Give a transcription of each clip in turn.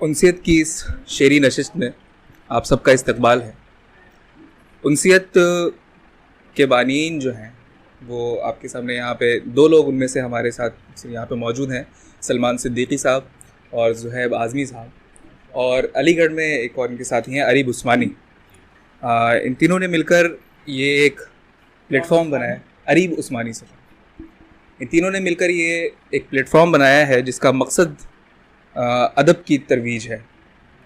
उनसियत की इस शेरी नशिस्त में आप सबका इस्तकबाल है। उनसियत के बानीन जो हैं वो आपके सामने यहाँ पे दो लोग उनमें से हमारे साथ यहाँ पे मौजूद हैं, सलमान सिद्दीकी साहब और ज़ुहैब आज़मी साहब, और अलीगढ़ में एक और इनके साथी हैं अरीब उस्मानी। इन तीनों ने मिलकर ये एक प्लेटफॉर्म बनाया है। अरीब उस्मानी से इन तीनों ने मिलकर ये एक प्लेटफॉर्म बनाया है जिसका मकसद अदब की तरवीज है,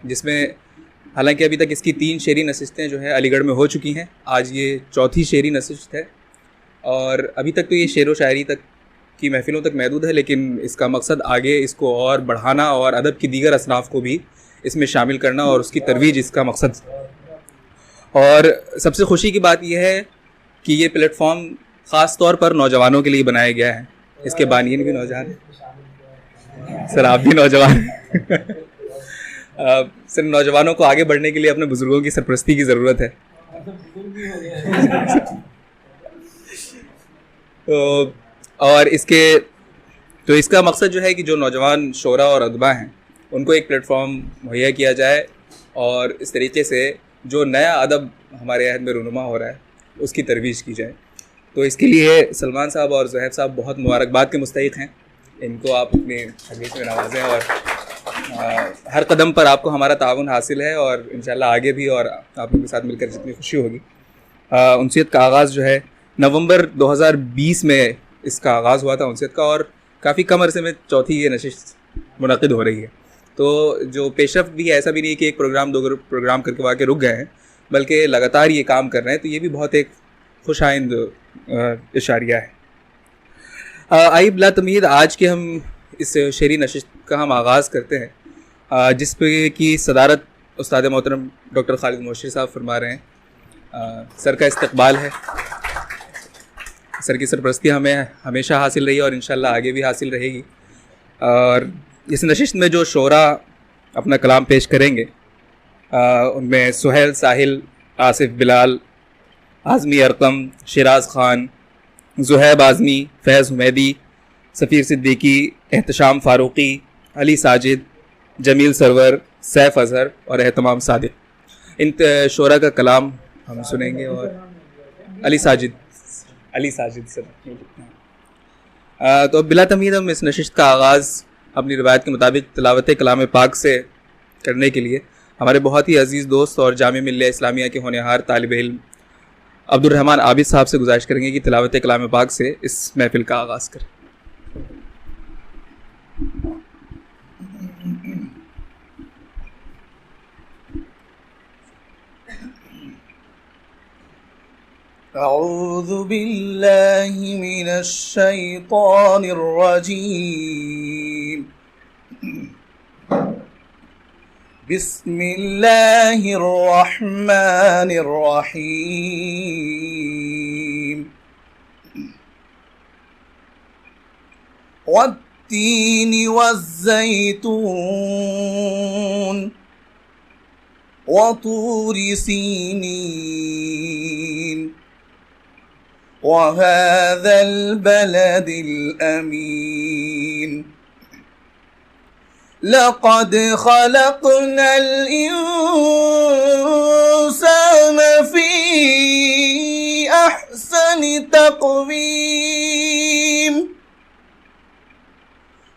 जिसमें हालांकि अभी तक इसकी 3 शेरी नशिस्तें जो है अलीगढ़ में हो चुकी हैं। आज ये चौथी शेरी नशिस्त है और अभी तक तो ये शेर व शायरी तक की महफ़िलों तक महदूद है, लेकिन इसका मकसद आगे इसको और बढ़ाना और अदब की दीगर असनाफ़ को भी इसमें शामिल करना और उसकी तरवीज इसका मकसद। और सबसे खुशी की बात यह है कि ये प्लेटफॉर्म ख़ास तौर पर नौजवानों के लिए बनाया गया है। इसके बानियन भी नौजवान हैं, सर आप भी नौजवान हैं। सर नौजवानों को आगे बढ़ने के लिए अपने बुज़ुर्गों की सरपरस्ती की ज़रूरत है। और इसका मकसद जो है कि जो नौजवान शोरा और अदबा हैं उनको एक प्लेटफॉर्म मुहैया किया जाए और इस तरीके से जो नया अदब हमारे अहद में रूनुमा हो रहा है उसकी तरवीज की जाए। तो इसके लिए सलमान साहब और ज़ुहैब साहब बहुत मुबारकबाद के मुस्तहिक़ हैं। इनको आप अपनी हदीस में नवाजें और हर कदम पर आपको हमारा ताउन हासिल है और इंशाल्लाह आगे भी, और आप लोगों के साथ मिलकर जितनी खुशी होगी। उनसियत का आगाज़ जो है नवंबर 2020 में इसका आगाज़ हुआ था उनसियत का, और काफ़ी कम अरसे में चौथी ये नशिस्त मुनक़िद हो रही है। तो जो पेशरफ़्त भी है, ऐसा भी नहीं है कि एक प्रोग्राम 2 प्रोग्राम करके वहाँ के रुक गए हैं, बल्कि लगातार ये काम कर रहे हैं। तो ये भी बहुत एक खुशाइंद इशारिया है। आइए बिला तमीद आज के हम इस शेरी नशिस्त का हम आगाज़ करते हैं, जिस पे की सदारत उस्ताद मोहतरम डॉक्टर खालिद मोशी साहब फरमा रहे हैं। सर का इस्तकबाल है। सर की सरपरस्ती हमें हमेशा हासिल रही है और इंशाल्लाह आगे भी हासिल रहेगी। और इस नशिस्त में जो शोरा अपना कलाम पेश करेंगे उनमें सुहेल साहिल, आसिफ बिलाल, आज़मी अरकम, शिराज ख़ान, ज़ुहैब आज़मी, फैज़ हुमैदी, सफ़ीर सिद्दीकी, एहतशाम फ़ारूक़ी, अली साजिद, जमील सरवर, सैफ़ अज़हर और एहतमाम सादिक़। इन शोरा का कलाम हम सुनेंगे। और अली साजिद सर। तो बिला तमीद हम इस नशिस्त का आगाज़ अपनी रिवायत के मुताबिक तिलावत कलाम पाक से करने के लिए हमारे बहुत ही अज़ीज़ दोस्त और जामिया मिल्लिया इस्लामिया के होनहार तालिब इल्म अब्दुर्रहमान आबिद साहब से गुजारिश करेंगे कि तिलावत कलाम पाक से इस महफ़िल का आगाज़ करें। अऊज़ु बिल्लाहि मिनश शैतानिर रजीम। बिस्मिल्लाहिर रहमानिर रहीम। वत्तीनि वज़्ज़ैतून वतूरि सीनीन वहाज़ल बलदिल अमीन। लक़द ख़लक़नल इंसान फ़ी अहसनि तक़वीम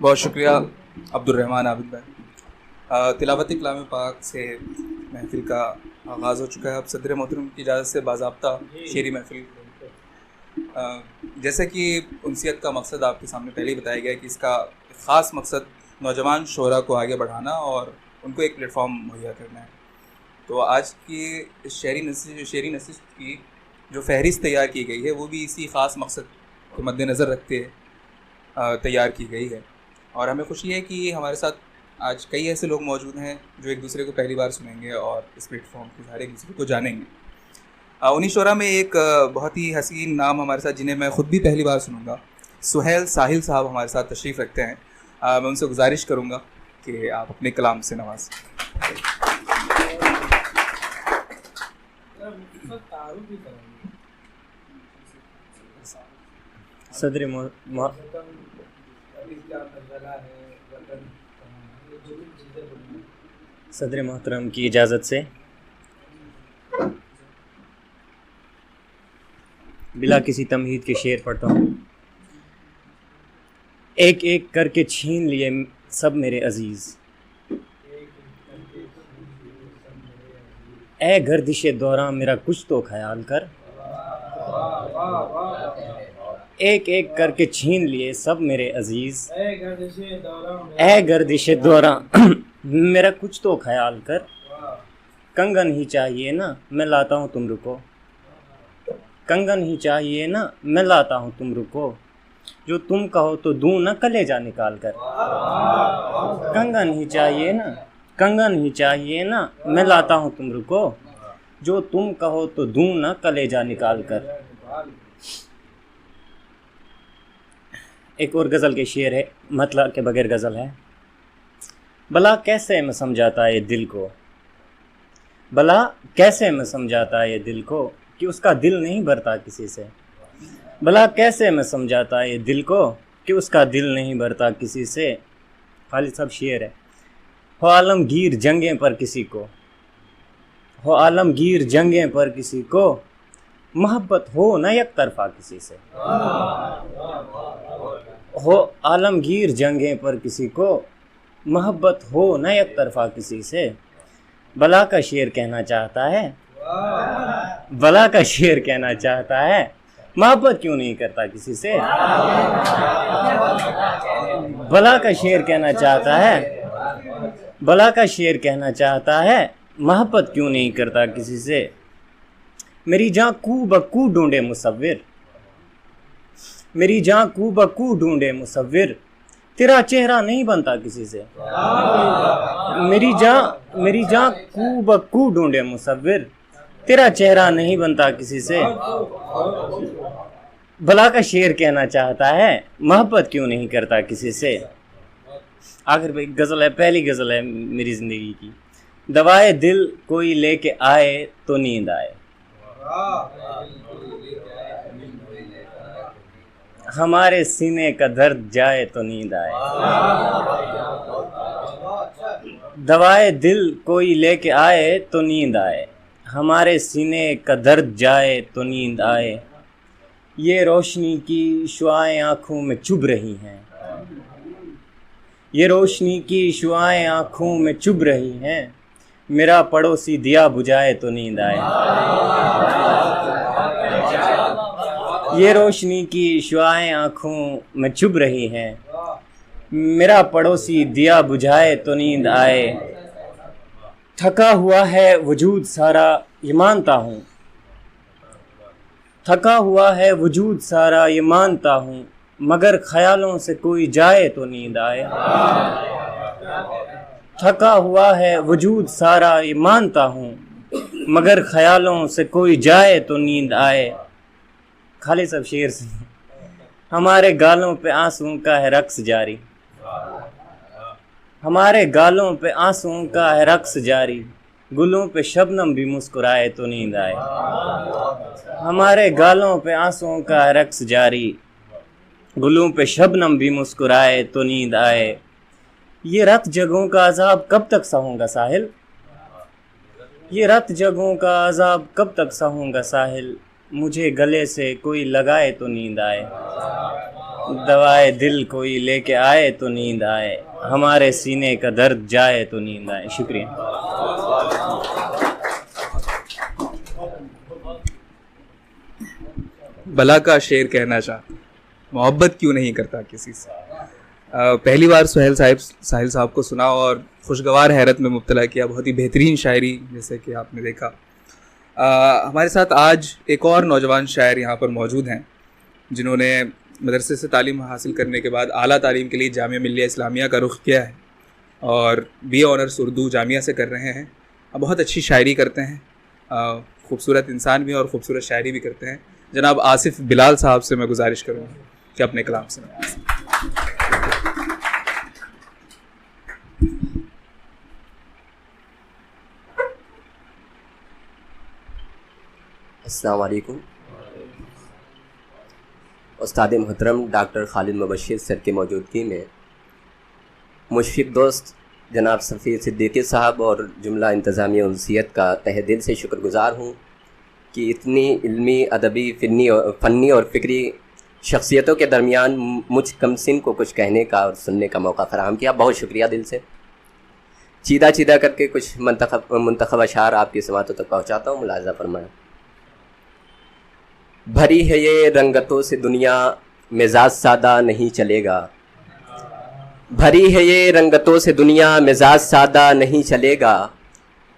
बहुत शुक्रिया अब्दुर्रहमान आबिद भाई। तिलावत कलाम पाक से महफिल का आगाज़ हो चुका है। अब सदर मोहतरम की इजाज़त से बाज़ाब्ता शेरी महफिल। जैसा कि उनसियत का मकसद आपके सामने पहले ही बताया गया कि इसका ख़ास मकसद नौजवान शोरा को आगे बढ़ाना और उनको एक प्लेटफॉर्म मुहैया करना है। तो आज की शेरी नशिस्त की जो फहरिस्त तैयार की गई है वो भी इसी ख़ास मकसद को मद्देनज़र रखते तैयार की गई है। और हमें खुशी है कि हमारे साथ आज कई ऐसे लोग मौजूद हैं जो एक दूसरे को पहली बार सुनेंगे और इस प्लेटफॉर्म के सहारे एक दूसरे को जानेंगे। उन्हीं शोरा में एक बहुत ही हसीन नाम हमारे साथ, जिन्हें मैं ख़ुद भी पहली बार सुनूंगा, सुहेल साहिल साहब हमारे साथ तशरीफ़ रखते हैं। मैं उनसे गुजारिश करूंगा कि आप अपने कलाम से नवाज़। सदर मोहतरम की इजाज़त से बिला किसी तमहीद के शेर पढ़ता हूँ। एक एक करके छीन लिए सब मेरे अजीज़, ए गर्दिशे दौरान मेरा कुछ तो ख्याल कर। एक एक करके छीन लिए सब मेरे अजीज़, ए गर्दिशे दौरान मेरा कुछ तो ख्याल कर। कंगन ही चाहिए ना मैं लाता हूँ तुम रुको, कंगन ही चाहिए ना मैं लाता हूँ तुम रुको, जो तुम कहो तो दूँ ना कलेजा निकाल कर। कंगन ही चाहिए ना, कंगन ही चाहिए ना मैं लाता हूँ तुम रुको, जो तुम कहो तो दूँ ना कलेजा निकाल कर। एक और गज़ल के शेर है, मतलब के बगैर गज़ल है। भला कैसे मैं समझाता ये दिल को, भला कैसे मैं समझाता ये दिल को कि उसका दिल नहीं भरता किसी से। भला कैसे मैं समझाता ये दिल को कि उसका दिल नहीं भरता किसी से। खाली सब शेर है। हो आलमगीर जंगें पर किसी को, हो आलमगीर जंगें पर किसी को, मोहब्बत हो न एक तरफा किसी से। हो आलमगीर जंगें पर किसी को, मोहब्बत हो न एक तरफा किसी से। भला का शेर कहना चाहता है, भला का शेर कहना चाहता है, मोहब्बत क्यों नहीं करता किसी से। भला का शेर कहना चाहता है, भला का शेर कहना चाहता है, मोहब्बत क्यों नहीं करता किसी से। मेरी जान कू बकू ढूंढे मुसव्विर, मेरी जान कू बकू ढूंढे मुसव्विर, तेरा चेहरा नहीं बनता किसी से। मेरी जान कू बकू ढूंढे मुसव्विर, तेरा चेहरा नहीं बनता किसी से। भला का शेर कहना चाहता है, मोहब्बत क्यों नहीं करता किसी से। आखिर भाई गज़ल है, पहली गज़ल है मेरी ज़िंदगी की। दवाए दिल कोई लेके आए तो नींद आए, हमारे सीने का दर्द जाए तो नींद आए। दवाए दिल कोई लेके आए तो नींद आए, हमारे सीने का दर्द जाए तो नींद आए। ये रोशनी की शुआएं आँखों में चुभ रही हैं, ये रोशनी की शुआएं आँखों में चुभ रही हैं, मेरा पड़ोसी दिया बुझाए तो नींद आए। ये रोशनी की शुआएं आँखों में चुभ रही हैं, मेरा पड़ोसी दिया बुझाए तो नींद आए। थका हुआ है वजूद सारा ये मानता हूँ, थका हुआ है वजूद सारा ये मानता हूँ, मगर ख्यालों से कोई जाए तो नींद आए। थका हुआ है वजूद सारा ये मानता हूँ, मगर ख्यालों से कोई जाए तो नींद आए। खाली सब शेर से। हमारे गालों पे आंसुओं का है रक्स जारी, हमारे गालों पे आंसुओं का है रक्स जारी, गुलों पे शबनम भी मुस्कुराए तो नींद आए। हमारे गालों पे आंसुओं का है रक्स जारी, गुलों पे शबनम भी मुस्कुराए तो नींद आए। ये रत जगहों का अजाब कब तक सहूँगा साहिल, ये रत जगहों का अजाब कब तक सहूँगा साहिल, मुझे गले से कोई लगाए तो नींद आए। दवाए दिल कोई लेके आए तो नींद आए, हमारे सीने का दर्द जाए तो नींद आए। शुक्रिया। बला का शेर कहना चाहता, मोहब्बत क्यों नहीं करता किसी से। पहली बार साहिल साहब को सुना और खुशगवार हैरत में मुब्तला किया। बहुत ही बेहतरीन शायरी, जैसे कि आपने देखा। हमारे साथ आज एक और नौजवान शायर यहाँ पर मौजूद हैं, जिन्होंने मदरसे से तालीम हासिल करने के बाद आला तालीम के लिए जामिया मिल्लिया इस्लामिया का रुख किया है और BA ऑनर्स उर्दू जामिया से कर रहे हैं। बहुत अच्छी शायरी करते हैं, खूबसूरत इंसान भी और ख़ूबसूरत शायरी भी करते हैं। जनाब आसिफ बिलाल साहब से मैं गुजारिश करूँगा कि अपने कलाम से। अस्सलाम वालेकुम। उस्ताद मोहतरम डॉक्टर खालिद मुबश्शिर सर की मौजूदगी में मुशफ़िक़ दोस्त जनाब सफ़ी सिद्दीकी साहब और जुमला इंतज़ामिया उनसियत का तहे दिल से शुक्रगुज़ार हूँ कि इतनी इल्मी, अदबी, फ़न्नी और फ़िक्री शख्सियतों के दरमियान मुझ कमसिन को कुछ कहने का और सुनने का मौका फ़राहम किया। बहुत शुक्रिया दिल से। चीदा करके कुछ मुंतखब अशार आपकी समातों तक पहुँचाता हूँ। मुलाज़ा फरमाएं। भरी है ये रंगतों से दुनिया, मिजाज सादा नहीं चलेगा। भरी है ये रंगतों से दुनिया, मिजाज सादा नहीं चलेगा।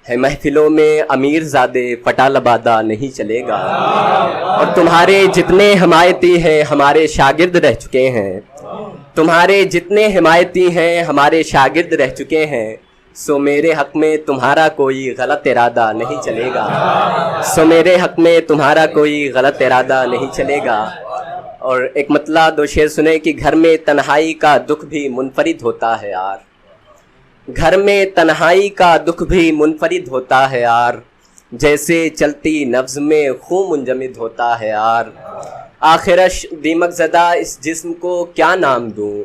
है महफिलों में अमीर ज़ादे, फटा लबादा नहीं चलेगा। और तुम्हारे जितने हिमायती हैं हमारे शागिर्द रह चुके हैं। तुम्हारे जितने हिमायती हैं हमारे शागिर्द रह चुके हैं। सो मेरे हक़ में तुम्हारा कोई गलत इरादा नहीं चलेगा। सो मेरे हक़ में तुम्हारा कोई गलत इरादा नहीं चलेगा। और एक मतला दो शेर सुने कि घर में तन्हाई का दुख भी मुनफरिद होता है यार। घर में तन्हाई का दुख भी मुनफरिद होता है यार। जैसे चलती नब्ज़ में खून मुंजमिद होता है यार। आखिरश दीमक ज़दा इस जिस्म को क्या नाम दूँ।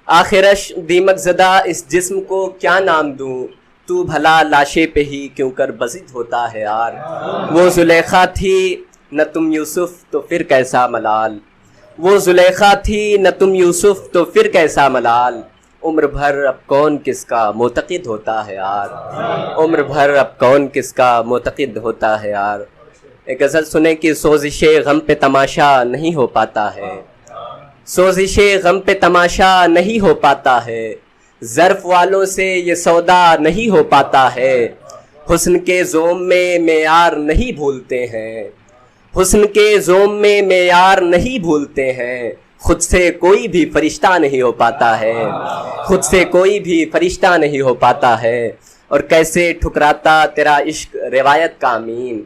आखिरश दीमक ज़दा इस जिस्म को क्या नाम दूँ। तू भला लाशे पे ही क्यों कर बज़िद होता है यार। वो ज़ुलेखा थी न तुम यूसुफ़ तो फिर कैसा मलाल। वो ज़ुलेखा थी न तुम यूसुफ़ तो फिर कैसा मलाल। उम्र भर अब कौन किसका मोतक़िद होता है यार। उम्र भर अब कौन किसका मोतक़िद होता है यार। एक गज़ल सुने कि सोज़िशे गम पे तमाशा नहीं हो पाता है। सोज़िशे गम पे तमाशा नहीं हो पाता है। ज़र्फ़ वालों से ये सौदा नहीं हो पाता है। हुस्न के ज़ोम में मेयार नहीं भूलते हैं। हुस्न के ज़ोम में मेयार नहीं भूलते हैं। खुद से कोई भी फरिश्ता नहीं हो पाता है। खुद से कोई भी फरिश्ता नहीं हो पाता है। और कैसे ठुकराता तेरा इश्क रिवायत का अमीन।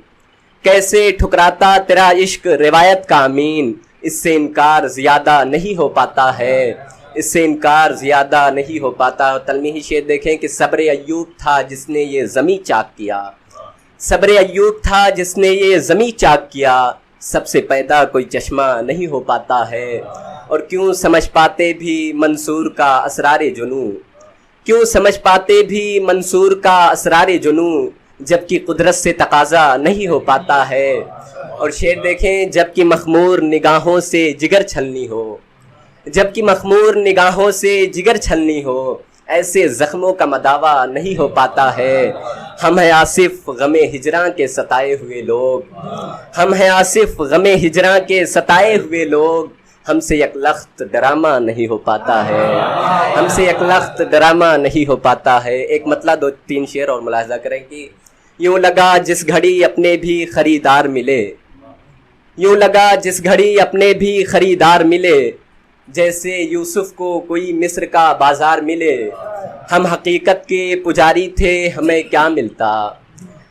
कैसे ठुकराता तेरा इश्क रिवायत का अमीन। इससे इनकार ज़्यादा नहीं हो पाता है। इससे इनकार ज़्यादा नहीं हो पाता। तलमीही शेर देखें कि सब्र अय्यूब था जिसने ये ज़मी चाक किया। सब्र अय्यूब था जिसने ये ज़मी चाक किया। सबसे पैदा कोई चश्मा नहीं हो पाता है। और क्यों समझ पाते भी मंसूर का असरारे जुनू। क्यों समझ पाते भी मंसूर का असरारे जुनू। जबकि कुदरत से तकाज़ा नहीं हो पाता है। और शेर देखें जबकि मखमूर निगाहों से जिगर छलनी हो। जबकि मखमूर निगाहों से जिगर छलनी हो। ऐसे ज़ख्मों का मदावा नहीं हो पाता है। हम हैं आसिफ गमे हिजरां के सताए हुए लोग। हम हैं आसिफ गमे हिजरां के सताए हुए लोग। हमसे एक लख्त ड्रामा नहीं हो पाता है। हमसे एक लख्त ड्रामा नहीं हो पाता है। एक मतला दो तीन शेर और मुलाहिज़ा करें कि यूँ लगा जिस घड़ी अपने भी ख़रीदार मिले। यूँ लगा जिस घड़ी अपने भी ख़रीदार मिले। जैसे यूसुफ़ को कोई मिस्र का बाज़ार मिले। हम हकीकत के पुजारी थे हमें क्या मिलता।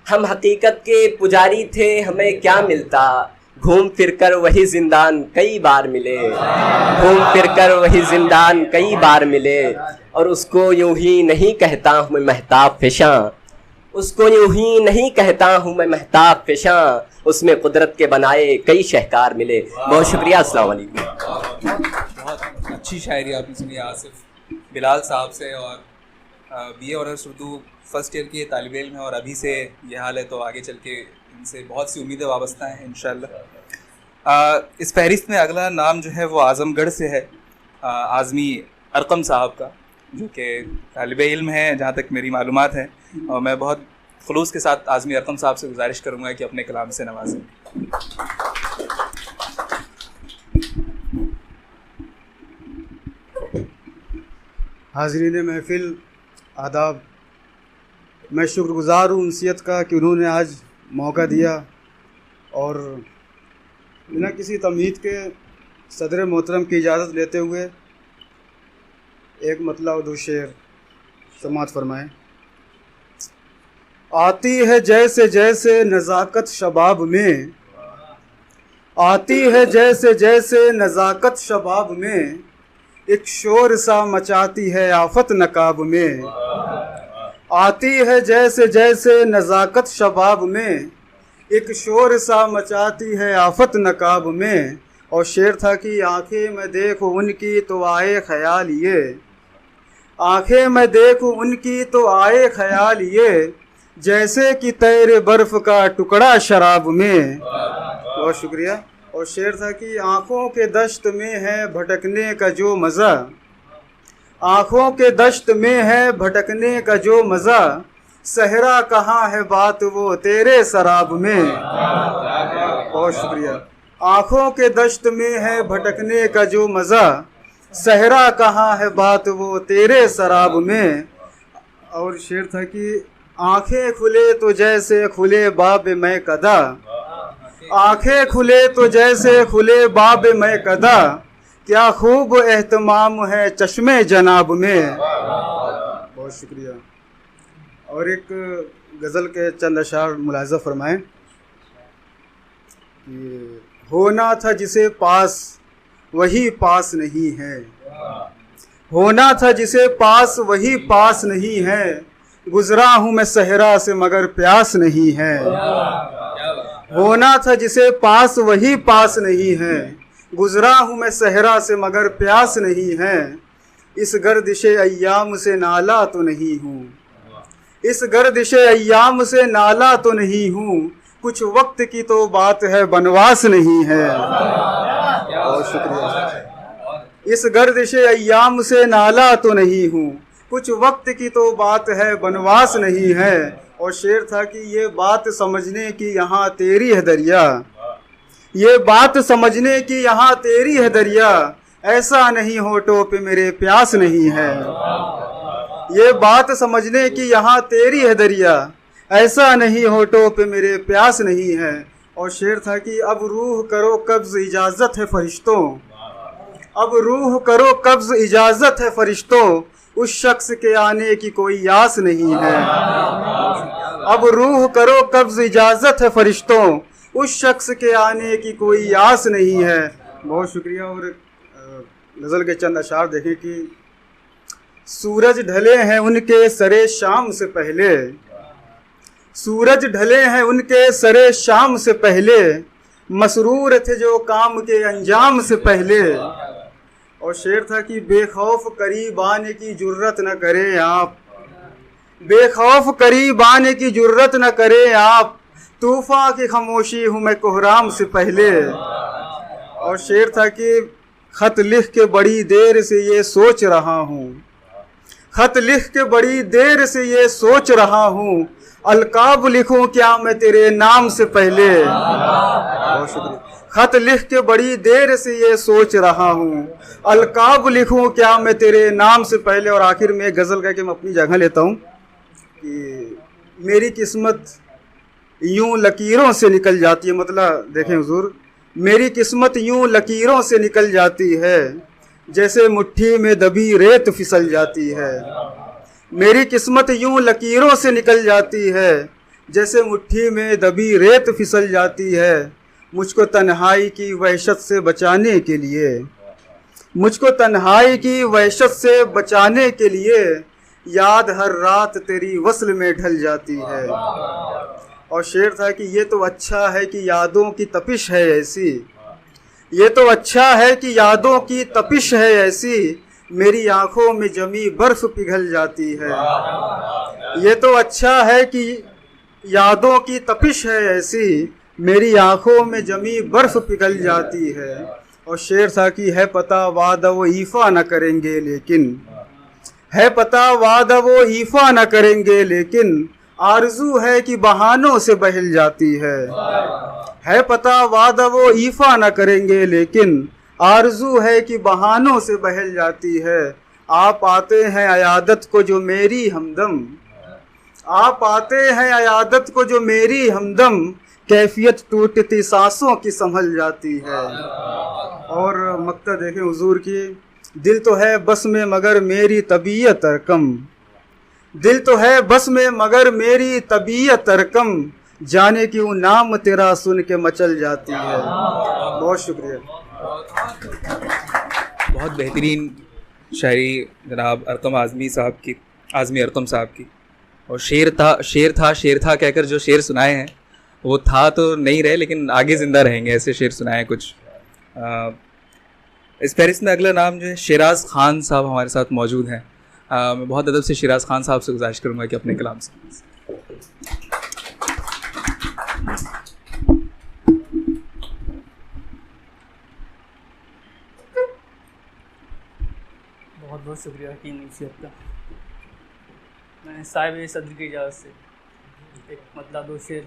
हम हकीकत के पुजारी थे हमें क्या मिलता। घूम फिर कर वही ज़िंदान कई बार मिले। घूम फिर कर वही ज़िंदान कई बार मिले। और उसको यूँ ही नहीं कहता हूँ मैं महताब फ़िशां। उसको यूँ ही नहीं कहता हूँ मैं महताब फ़िशां। उसमें कुदरत के बनाए कई शहकार मिले। बहुत शुक्रिया। अस्सलाम वालेकुम। बहुत अच्छी शायरी आपने सुनी आसिफ बिलाल साहब से। और BA honours Urdu first year के तालिब इल्म है और अभी से ये हाल है तो आगे चल के इनसे बहुत सी उम्मीदें वाबस्ता हैं इंशाअल्लाह। इस फहरिस्त में अगला नाम जो है वो आज़मगढ़ से है, आज़मी अरकम साहब का, जो कि तालिब इल्म है जहाँ तक मेरी मालूमात है, और मैं बहुत खुलूस के साथ आज़मी अरकम साहब से गुजारिश करूँगा कि अपने कलाम से नवाजें। हाज़रीन महफ़िल आदाब, मैं शुक्रगुज़ार हूँ उनसियत का कि उन्होंने आज मौका दिया और बिना किसी तमहीद के सदर मोहतरम की इजाज़त लेते हुए एक मतला और दो शेर समाअत फरमाएँ। आती है जैसे जैसे नज़ाकत शबाब में, आती है जैसे जैसे नज़ाकत शबाब में, एक शोर सा मचाती है आफत नकाब में। आती है जैसे जैसे नज़ाकत शबाब में, एक शोर सा मचाती है आफत नकाब में। और शेर था कि आंखें मैं देखूं उनकी तो आए ख्याल ये, आंखें मैं देखूं उनकी तो आए ख्याल ये, जैसे कि तैरे बर्फ़ का टुकड़ा शराब में। बहुत शुक्रिया। और शेर था कि आँखों के दश्त में है भटकने का जो मज़ा, आँखों के दश्त में है भटकने का जो मज़ा, सहरा कहाँ है बात वो तेरे शराब में। बहुत शुक्रिया। आँखों के दश्त में है भटकने का जो मज़ा, सहरा कहाँ है बात वो तेरे शराब में। और शेर था कि आँखें खुले तो जैसे खुले बाब मैं कदा, आँखें खुले तो जैसे खुले बाब मैं कदा, क्या खूब एहतमाम है चश्मे जनाब में। बहुत शुक्रिया। और एक गज़ल के चंद अशार मुलाज़ा फरमाएँ कि होना था जिसे पास वही पास नहीं है, होना था जिसे पास वही पास नहीं है, गुज़रा हूँ मैं सहरा से मगर प्यास नहीं है। होना था जिसे पास वही पास नहीं है, गुज़रा हूँ मैं सहरा से मगर प्यास नहीं है। इस गर्दिशे अय्याम से नाला तो नहीं हूँ, इस गर्दिशे अय्याम से नाला तो नहीं हूँ, कुछ वक्त की तो बात है बनवास नहीं है। बहुत शुक्रिया। इस गर्दिशे अय्याम से नाला तो नहीं हूँ, कुछ वक्त की तो बात है बनवास नहीं है। और शेर था कि ये बात समझने की यहाँ तेरी है दरिया, ये बात समझने की यहाँ तेरी है दरिया, ऐसा नहीं होठों पे मेरे प्यास नहीं है। ये बात समझने की यहाँ तेरी है दरिया, ऐसा नहीं होठों पे मेरे प्यास नहीं है। और शेर था कि अब रूह करो कब्ज़ इजाज़त है फरिश्तों, अब रूह करो कब्ज़ इजाज़त है फरिश्तों, उस शख्स के आने की कोई आस नहीं है। अब रूह करो कब्ज़ इजाज़त है फरिश्तों, उस शख्स के आने की कोई आस नहीं है। बहुत शुक्रिया। और गज़ल के चंद अशार देखें कि सूरज ढले हैं उनके सरे शाम से पहले, सूरज ढले हैं उनके सरे शाम से पहले, मसरूर थे जो काम के अंजाम से पहले। और शेर था कि बेखौफ करीब आने की जुर्रत न करें आप, बेखौफ करीब आने की जुर्रत न करें आप, तूफ़ान की खामोशी हूँ मैं कोहराम से पहले। और शेर था कि ख़त लिख के बड़ी देर से ये सोच रहा हूँ, ख़त लिख के बड़ी देर से ये सोच रहा हूँ, अलकाब लिखूँ क्या मैं तेरे नाम से पहले। बहुत शुक्रिया। ख़त लिख के बड़ी देर से ये सोच रहा हूँ, अलकाब लिखूँ क्या मैं तेरे नाम से पहले। और आखिर में एक गज़ल कह के मैं अपनी जगह लेता हूँ कि मेरी किस्मत यूं लकीरों से निकल जाती है। मतलब देखें हुजूर, मेरी किस्मत यूं लकीरों से निकल जाती है, जैसे मुट्ठी में दबी रेत फिसल जाती है। मेरी किस्मत यूं लकीरों से निकल जाती है, जैसे मुट्ठी में दबी रेत फिसल जाती है। मुझको तन्हाई की वहशत से बचाने के लिए, मुझको तन्हाई की वहशत से बचाने के लिए, याद हर रात तेरी वस्ल में ढल जाती है। और शेर था कि ये तो अच्छा है कि यादों की तपिश है ऐसी, ये तो अच्छा है कि यादों की तपिश है ऐसी, मेरी आंखों में जमी बर्फ पिघल जाती है। ये तो अच्छा है कि यादों की तपिश है ऐसी, मेरी आंखों में जमी बर्फ पिघल जाती है। और शेर था कि है पता वादा वो ईफा न करेंगे लेकिन, है पता वादा वो ईफा न करेंगे लेकिन, आरजू है कि बहानों से बहल जाती है पता वादा वो ईफा न करेंगे लेकिन, आरजू है कि बहानों से बहल जाती है। आप आते हैं अयादत को जो मेरी हमदम, आप आते हैं अयादत को जो मेरी हमदम, कैफियत टूटती सांसों की संभल जाती है। और मक्ता देखें हुजूर की, दिल तो है बस में मगर मेरी तबीयत अरकम, दिल तो है बस में मगर मेरी तबीयत अरकम, जाने क्यों नाम तेरा सुन के मचल जाती है। बहुत शुक्रिया। बहुत बेहतरीन शायरी जनाब अरकम आज़मी साहब की, आज़मी अरकम साहब की। और शेर था कहकर जो शेर सुनाए हैं वो था तो नहीं रहे लेकिन आगे ज़िंदा रहेंगे, ऐसे शेर सुनाए हैं कुछ। इस फहरिस्त में अगला नाम जो है शिराज़ खान साहब हमारे साथ मौजूद हैं। मैं बहुत अदब से शिराज़ खान साहब से गुजारिश करूँगा कि अपने कलाम से। बहुत बहुत शुक्रिया हकीम नसीहत का। मैं साहिब सदर की इजाज़त से एक मतलब दो शेर।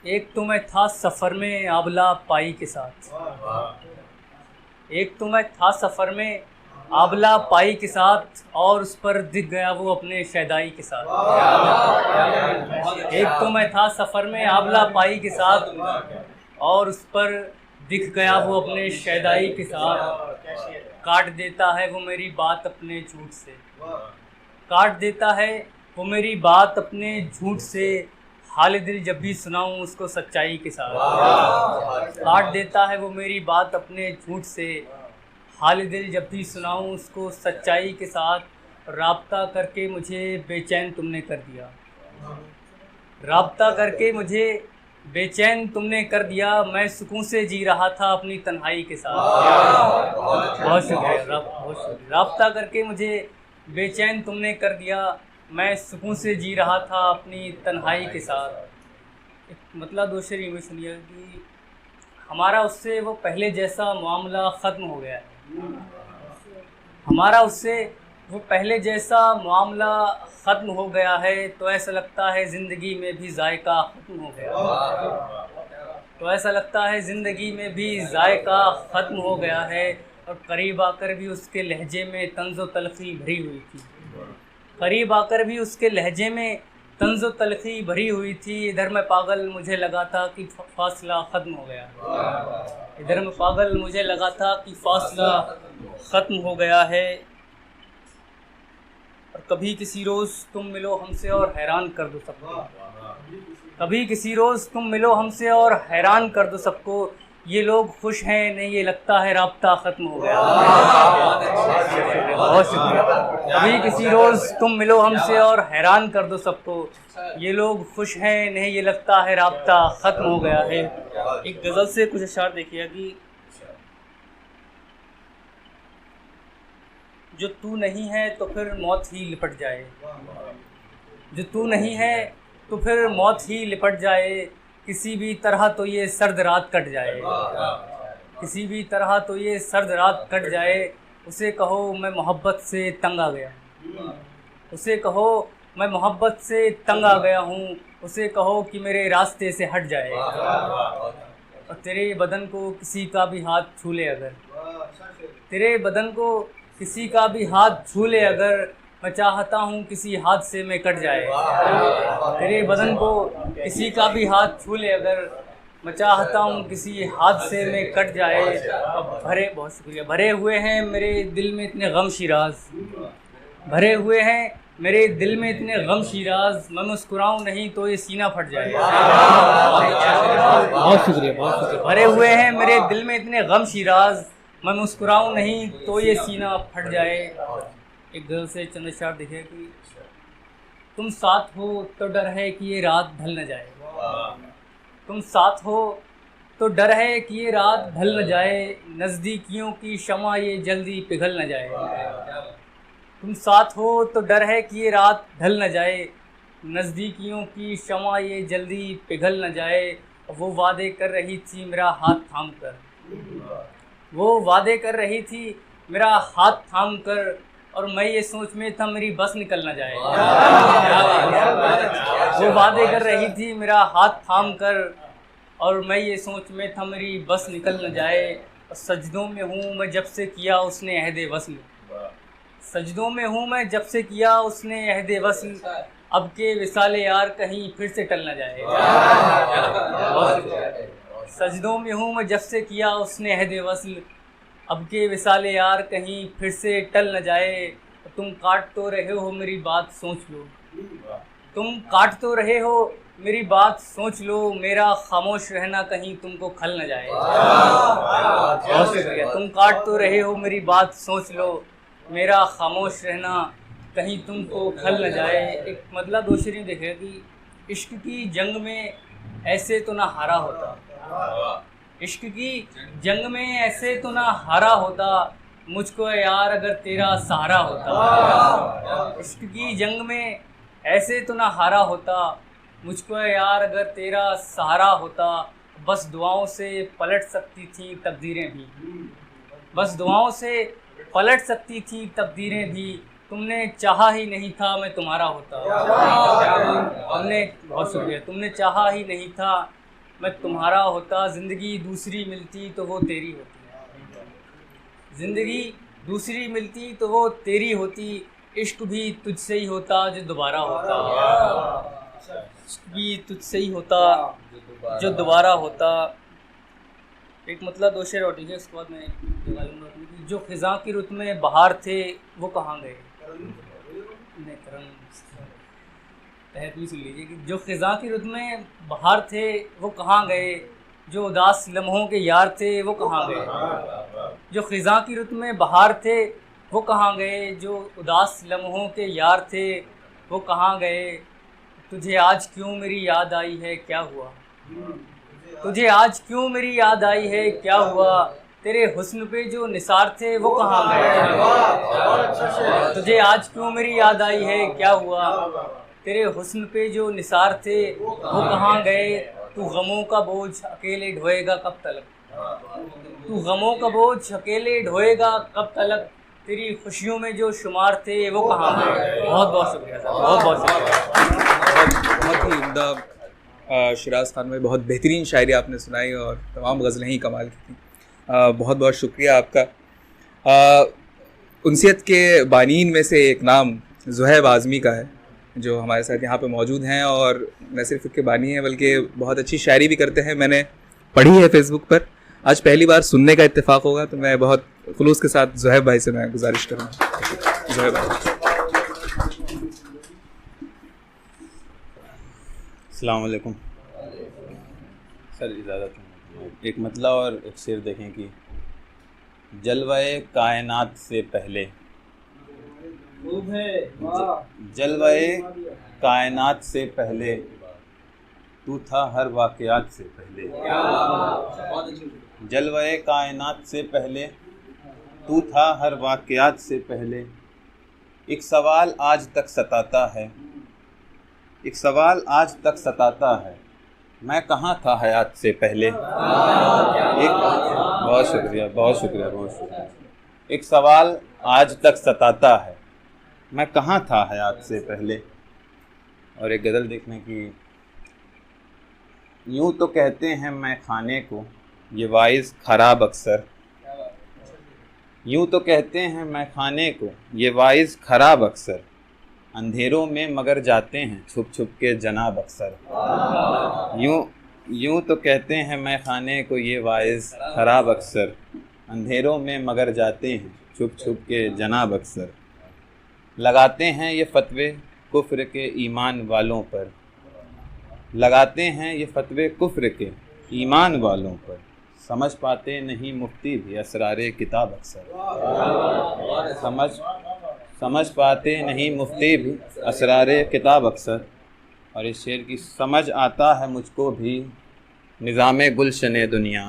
एक तो मैं था सफ़र में आबला पाई के साथ, एक तो मैं था सफ़र में आबला पाई के साथ, और उस पर दिख गया वो अपने शैदाई के साथ। एक तो मैं था सफ़र में आबला पाई के साथ, और उस पर दिख गया वो अपने शैदाई के साथ। काट देता है वो मेरी बात अपने झूठ से, काट देता है वो मेरी बात अपने झूठ से, हाल दिल जब भी सुनाऊं उसको सच्चाई के साथ। काट देता है वो मेरी बात अपने झूठ से, हाल दिल जब भी सुनाऊं उसको सच्चाई के साथ। राब्ता करके मुझे बेचैन तुमने कर दिया, राब्ता करके मुझे बेचैन तुमने कर दिया, मैं सुकून से जी रहा था अपनी तन्हाई के साथ। बहुत शुक्रिया, बहुत शुक्रिया। राब्ता करके मुझे बेचैन तुमने कर दिया, मैं सुकून से जी रहा था अपनी तन्हाई के साथ। एक मतलब दो शेर यूँ सुनिए कि हमारा उससे वो पहले जैसा मामला ख़त्म हो गया है, हमारा उससे वो पहले जैसा मामला ख़त्म हो गया है, तो ऐसा लगता है ज़िंदगी में भी जायका ख़त्म हो गया, तो ऐसा लगता है ज़िंदगी में भी जायका ख़त्म हो गया है। और करीब आकर भी उसके लहजे में तंज़ो तलख़ी भरी हुई थी, करीब आकर भी उसके लहजे में तंज़ो तलख़ी भरी हुई थी। इधर मैं पागल मुझे लगा था कि फ़ासला ख़त्म हो गया, इधर मैं पागल मुझे लगा था कि फ़ासला ख़त्म हो गया है। और कभी किसी रोज़ तुम मिलो हमसे और हैरान कर दो सबको, कभी किसी रोज़ तुम मिलो हमसे और हैरान कर दो सबको, ये लोग खुश हैं नहीं ये लगता है राब्ता ख़त्म हो गया। बहुत शुक्रिया। कभी किसी रोज़ तुम मिलो हमसे और हैरान कर दो सबको, ये लोग खुश हैं नहीं ये लगता है राब्ता ख़त्म हो गया है। एक गज़ल से कुछ अशार देखिए कि जो तू नहीं है तो फिर मौत ही लिपट जाए, जो तू नहीं है तो फिर मौत ही लिपट जाए, किसी भी तरह तो ये सर्द रात कट जाए, किसी भी तरह तो ये सर्द रात कट जाए। उसे कहो मैं मोहब्बत से तंग आ गया, उसे कहो मैं मोहब्बत से तंग आ गया हूँ, उसे कहो कि मेरे रास्ते से हट जाए। और तेरे बदन को किसी का भी हाथ छू ले अगर, तेरे बदन को किसी का भी हाथ छू ले अगर, मैं चाहता हूँ किसी हादसे में कट जाए। तेरे बदन को किसी का भी हाथ छू ले अगर, मैं चाहता हूँ किसी हादसे में कट जाए। अब बहुत शुक्रिया। भरे हुए हैं मेरे दिल में इतने गम शिराज, भरे हुए हैं मेरे दिल में इतने गम शिराज, मैं मुस्कुराऊँ नहीं तो ये सीना फट जाए। बहुत शुक्रिया, बहुत शुक्रिया। भरे हुए हैं मेरे दिल में इतने गम शिराज, मैं मुस्कुराऊँ नहीं तो ये सीना फट जाए। एक गज़ल से चंद अशार देखिए कि तुम साथ हो तो डर है कि ये रात ढल न जाए, तुम साथ हो तो डर है कि ये रात ढल न जाए, नज़दीकियों की शमा ये जल्दी पिघल न जाए। तुम साथ हो तो डर है कि ये रात ढल न जाए, नज़दीकियों की शमा ये जल्दी पिघल न जाए। वो वादे कर रही थी मेरा हाथ थाम कर, वो वादे कर रही थी मेरा हाथ थाम कर, और मैं ये सोच में था मेरी बस निकल न जाए। वो वादे कर रही थी मेरा हाथ थाम कर, और मैं ये सोच में था मेरी बस निकल न जाए। और सजदों में हूँ मैं जब से किया उसने अहद वस्ल, सजदों में हूँ मैं जब से किया उसने अहद वस्ल, अब के विसाले यार कहीं फिर से टल न जाए। सजदों में हूँ मैं जब से किया उसने अहद वस्ल, अब के विसाले यार कहीं फिर से टल न जाए। तुम काट तो रहे हो मेरी बात सोच लो, तुम काट तो रहे हो मेरी बात सोच लो, मेरा खामोश रहना कहीं तुमको खल न जाए। बहुत शुक्रिया। तुम काट तो रहे हो मेरी बात सोच लो, मेरा खामोश रहना कहीं तुमको खल न जाए। एक मतलब दो शेर देखे कि इश्क की जंग में ऐसे तो ना हारा होता, इश्क की जंग में ऐसे तो ना हारा होता, मुझको यार अगर तेरा सहारा होता। इश्क की जंग में ऐसे तो ना हारा होता, मुझको यार अगर तेरा सहारा होता। बस दुआओं से पलट सकती थी तकदीरें भी, बस दुआओं से पलट सकती थी तकदीरें भी, तुमने चाहा ही नहीं था मैं तुम्हारा होता। तुमने, बहुत शुक्रिया, तुमने चाहा ही नहीं था मैं तुम्हारा होता। ज़िंदगी दूसरी मिलती तो वो तेरी होती, ज़िंदगी दूसरी मिलती तो वो तेरी होती, इश्क भी तुझसे ही होता जो दोबारा होता, इश्क भी तुझसे ही होता जो दोबारा होता। एक मतलब दो शेर और दीजिए, उसके बाद मैं निकालूंगा कि जो ख़िज़ां की रुत में बहार थे वो कहाँ गए। नहीं तहत भी सुन लीजिए कि जो ख़िज़ां की रुत में बहार थे वो कहाँ गए, जो उदास लम्हों के यार थे वो कहाँ गए। जो ख़िज़ां की रुत में बहार थे वो कहाँ गए, जो उदास लम्हों के यार थे वो कहाँ गए। तुझे आज क्यों मेरी याद आई है क्या हुआ, तुझे आज क्यों मेरी याद आई है क्या हुआ, तेरे हुस्न पे जो निसार थे वो कहाँ गए। तुझे आज क्यों मेरी याद आई है क्या हुआ, तेरे हुस्न पे जो निसार थे वो कहाँ गए। तू गमों का बोझ अकेले ढोएगा कब तलक, तू गमों का बोझ अकेले ढोएगा कब तलक, तेरी खुशियों में जो शुमार थे वो कहाँ गए। बहुत बहुत शुक्रिया सर, बहुत बहुत शुक्रिया। बहुत ही उम्दा शिराज खान में बहुत बेहतरीन शायरी आपने सुनाई और तमाम गज़लें ही कमाल की थी। बहुत बहुत शुक्रिया आपका। उनसियत के बानीन में से एक नाम ज़ुहैब आज़मी का है जो हमारे साथ यहाँ पे मौजूद हैं, और न सिर्फ उसके बानी हैं बल्कि बहुत अच्छी शायरी भी करते हैं। मैंने पढ़ी है फेसबुक पर, आज पहली बार सुनने का इत्तेफाक होगा, तो मैं बहुत खुलूस के साथ ज़ुहैब भाई से मैं गुजारिश करूँगा। ज़ुहैब भाई, अस्सलाम वालेकुम सर, इजाज़त है। एक मतला और एक शेर देखें कि जलवाए कायनात से पहले, जलवाए कायनात से पहले तू था हर वाक़यात से पहले, जलवाए कायनात से पहले तू था हर वाक़यात से पहले। एक सवाल आज तक सताता है, एक सवाल आज तक सताता है, मैं कहाँ था हयात से पहले। एक बहुत शुक्रिया, बहुत शुक्रिया, बहुत शुक्रिया। एक सवाल आज तक सताता है, मैं कहाँ था हयात से पहले। और एक गज़ल देखने की, यूँ तो कहते हैं मैं खाने को ये वाइज़ ख़राब अक्सर, यूँ तो कहते हैं मैं खाने को ये वाइज़ ख़राब अक्सर, अंधेरों में मगर जाते हैं छुप छुप के जनाब अक्सर। यूँ तो कहते हैं मैं खाने को ये वाइज़ ख़राब अक्सर, अंधेरों में मगर जाते हैं छुप छुप के जनाब अक्सर। लगाते हैं ये फतवे कुफ्र के ईमान वालों पर, लगाते हैं ये फतवे कुफ्र के ईमान वालों पर, समझ पाते नहीं मुफ्ती भी असरारे किताब अक्सर, समझ पाते नहीं मुफ्ती भी असरारे किताब अक्सर। और इस शेर की, समझ आता है मुझको भी निज़ामे गुलशने दुनिया,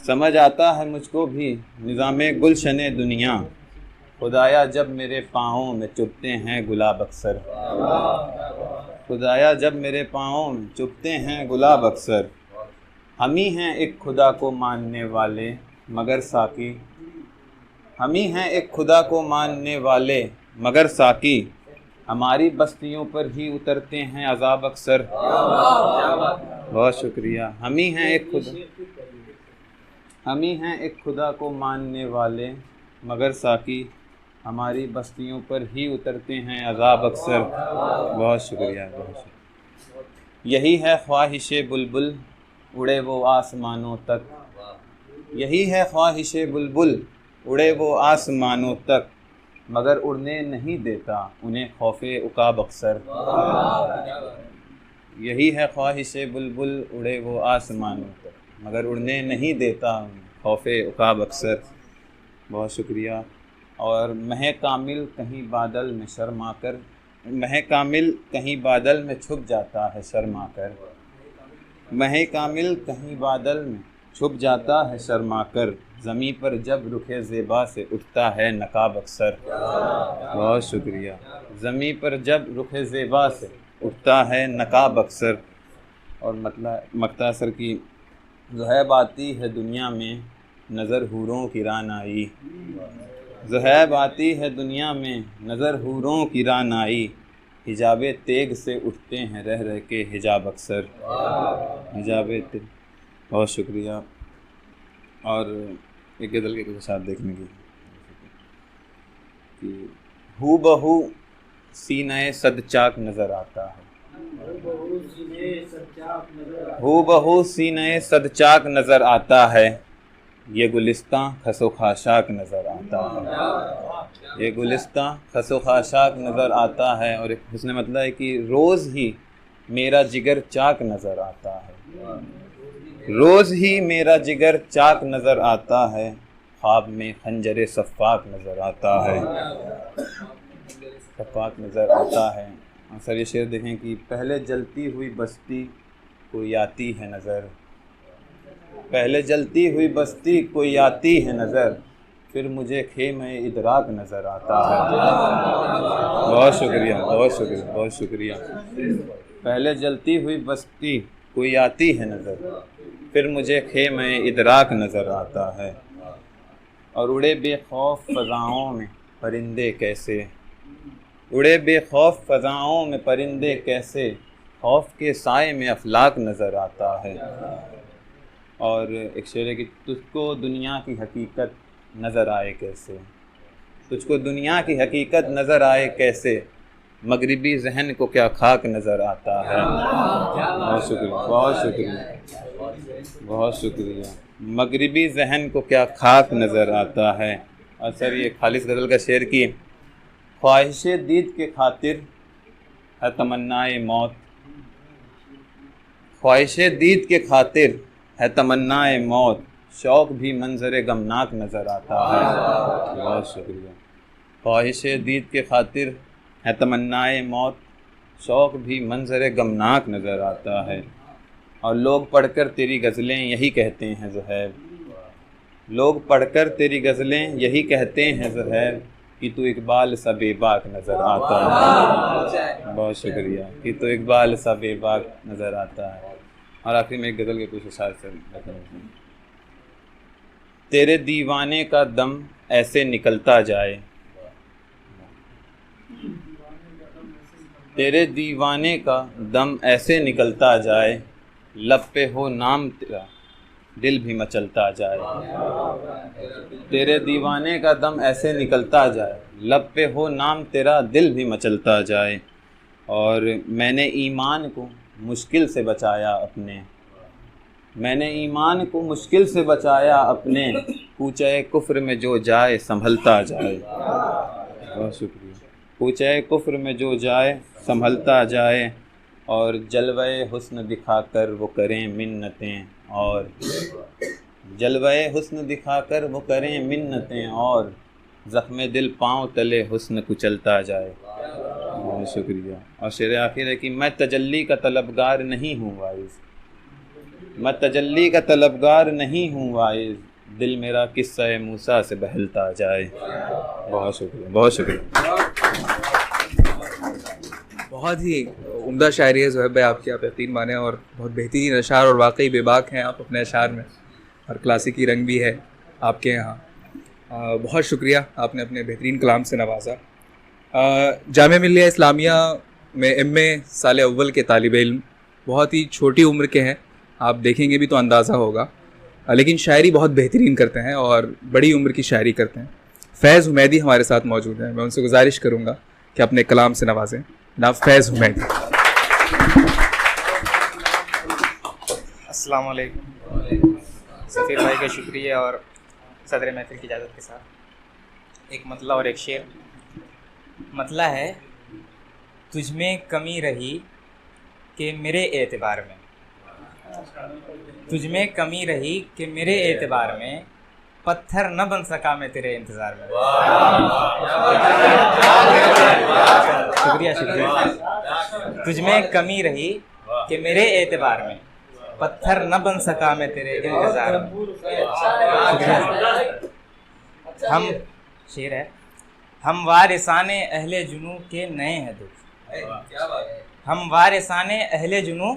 समझ आता है मुझको भी निज़ामे गुलशने दुनिया, खुदाया जब मेरे पाँवों में चुभते हैं गुलाब अक्सर। खुदाया जब मेरे पाँवों में चुभते हैं गुलाब अक्सर। हम ही हैं एक खुदा को मानने वाले मगर साकी, हम ही हैं एक खुदा को मानने वाले मगर साकी, हमारी बस्तियों पर ही उतरते हैं अजाब अक्सर। बहुत शुक्रिया। हम ही हैं एक खुदा को मानने वाले मगर साकी, हमारी बस्तियों पर ही उतरते हैं अजाब अक्सर। बहुत शुक्रिया, बहुत शुक्रिया। यही है ख्वाहिश बुलबुल उड़े वो आसमानों तक, यही है ख्वाहिश बुलबुल उड़े वो आसमानों तक, मगर उड़ने नहीं देता उन्हें खौफे उकाब अक्सर। यही है ख्वाहिश बुलबुल उड़े वो आसमानों तक, मगर उड़ने नहीं देता उन्हें खौफे उकाब अक्सर। बहुत शुक्रिया। और मह कामिल कहीं बादल में शर्मा कर, मह कामिल कहीं बादल में छुप जाता है शर्मा कर, मह कामिल कहीं बादल में छुप जाता है शर्मा कर, ज़मीं पर जब रुखे ज़ेबा से उठता है नकाब अक्सर। बहुत शुक्रिया। ज़मीं पर जब रुखे ज़ेबा से उठता है नकाब अक्सर। और मतलब मख्तासर की ज़ुहैब आती है दुनिया में नज़र हूरों की रानाई, ज़ुहैब आती है दुनिया में नज़र हूरों की रानाई, हिजाबे तेग से उठते हैं रह रह के हिजाब अक्सर। हिजाबे तेग। बहुत शुक्रिया। और एक गज़ल के कुछ साथ देखने की कि हू बहू सीने सद चाक नज़र आता है, हू बहू सीने सद चाक नज़र आता है, ये गुलिस्तां खसो खाशाक नज़र आता है, ये गुलिस्तां खसो खाशाक नज़र आता है। और एक उसने मतलब है कि रोज़ ही मेरा जिगर चाक नज़र आता है, रोज़ ही मेरा जिगर चाक नज़र आता है, ख्वाब में खंजर सफ़ाक नज़र आता है, सफ़ाक नज़र आता है। और सर ये शेर देखें कि पहले जलती हुई बस्ती कोई आती है नज़र, पहले जलती हुई बस्ती कोई आती है नज़र, फिर मुझे खेमे इदराक नज़र आता है। बहुत शुक्रिया, बहुत शुक्रिया, बहुत शुक्रिया। पहले जलती हुई बस्ती कोई आती है नज़र, फिर मुझे खेमे इदराक नज़र आता है। और उड़े बेखौफ फ़ज़ाओं में परिंदे कैसे, उड़े बेखौफ फ़ज़ाओं में परिंदे कैसे, खौफ के साए में अफलाक नज़र आता है। और एक शेर है कि तुझको दुनिया की हकीकत नज़र आए कैसे, तुझको दुनिया की हकीकत नज़र आए कैसे, मगरिबी जहन को क्या खाक नज़र आता है। बहुत शुक्रिया, बहुत शुक्रिया, बहुत शुक्रिया। मगरिबी जहन को क्या खाक नज़र आता है। और सर ये खालिस गज़ल का शेर की ख्वाहिश दीद के खातिर है तमन्नाए मौत, ख्वाहिश दीद के खातिर है तमन्नाए मौत, शौक़ भी मंजर गमनाक नज़र आता है। बहुत शुक्रिया। ख्वाहिश दीद के खातिर है तमन्नाए मौत, शौक़ भी मंजर गमनाक नज़र आता है। और लोग पढ़कर तेरी गज़लें यही कहते हैं ज़ुहैब, लोग पढ़कर तेरी गज़लें यही कहते हैं ज़ुहैब, कि तू इकबाल सा बेबाक नज़र आता है। बहुत शुक्रिया। कि तू इकबाल सा बेबाक नज़र आता है। और आखिर में एक गज़ल के कुछ इशारे से तेरे दीवाने का दम ऐसे निकलता जाए, तेरे दीवाने का दम ऐसे निकलता जाए, लब पे हो नाम तेरा दिल भी मचलता जाए, तेरे दीवाने का दम ऐसे निकलता जाए, लब पे हो नाम तेरा दिल भी मचलता जाए। और मैंने ईमान को मुश्किल से बचाया अपने, मैंने ईमान को मुश्किल से बचाया अपने, कूचे कुफ्र में जो जाए संभलता जाए। बहुत शुक्रिया। कूचे कुफ्र में जो जाए संभलता जाए। और जलवे हुस्न दिखाकर वो करें मिन्नतें, और जलवे हुस्न दिखाकर वो करें मिन्नतें, और ज़ख्म दिल पाँव तले हुस्न कुचलता जाए। बहुत शुक्रिया। और शेर आखिर है कि मैं तजल्ली का तलबगार नहीं हूँ वाइज़, मैं तजल्ली का तलबगार नहीं हूँ वाइज़, दिल मेरा किस्सा मूसा से बहलता जाए। बहुत शुक्रिया, बहुत शुक्रिया। बहुत ही उम्दा शायरी है ज़ुहैब भाई आपकी, आप यकीन माने, और बहुत बेहतरीन अशार और वाकई बेबाक हैं आप अपने अशार में, और क्लासिकी रंग भी है आपके यहाँ। बहुत शुक्रिया, आपने अपने बेहतरीन कलाम से नवाजा। जामिया मिल्लिया इस्लामिया में एमए साल अव्वल के तालिब इल्म, बहुत ही छोटी उम्र के हैं, आप देखेंगे भी तो अंदाज़ा होगा, लेकिन शायरी बहुत बेहतरीन करते हैं और बड़ी उम्र की शायरी करते हैं। फैज़ हुमैदी हमारे साथ मौजूद हैं, मैं उनसे गुजारिश करूँगा कि अपने कलाम से नवाजें। जनाब फैज़ हुमैदी। अस्सलाम वालेकुम। सफ़ीर भाई का शुक्रिया और सदर महफिल की इजाज़त के साथ एक मतला और एक शेर। मतला है, तुझ में कमी रही कि मेरे एतबार में, तुझ में कमी रही कि मेरे एतबार में, पत्थर न बन सका मैं तेरे इंतज़ार में। शुक्रिया शुक्रिया। तुझ में कमी रही कि मेरे एतबार में, पत्थर न बन सका मैं तेरे इंतज़ार में। हम शेर है, हम वारिसाने अहले जुनू के नए हैं दुख, हम वारिसाने अहले जुनू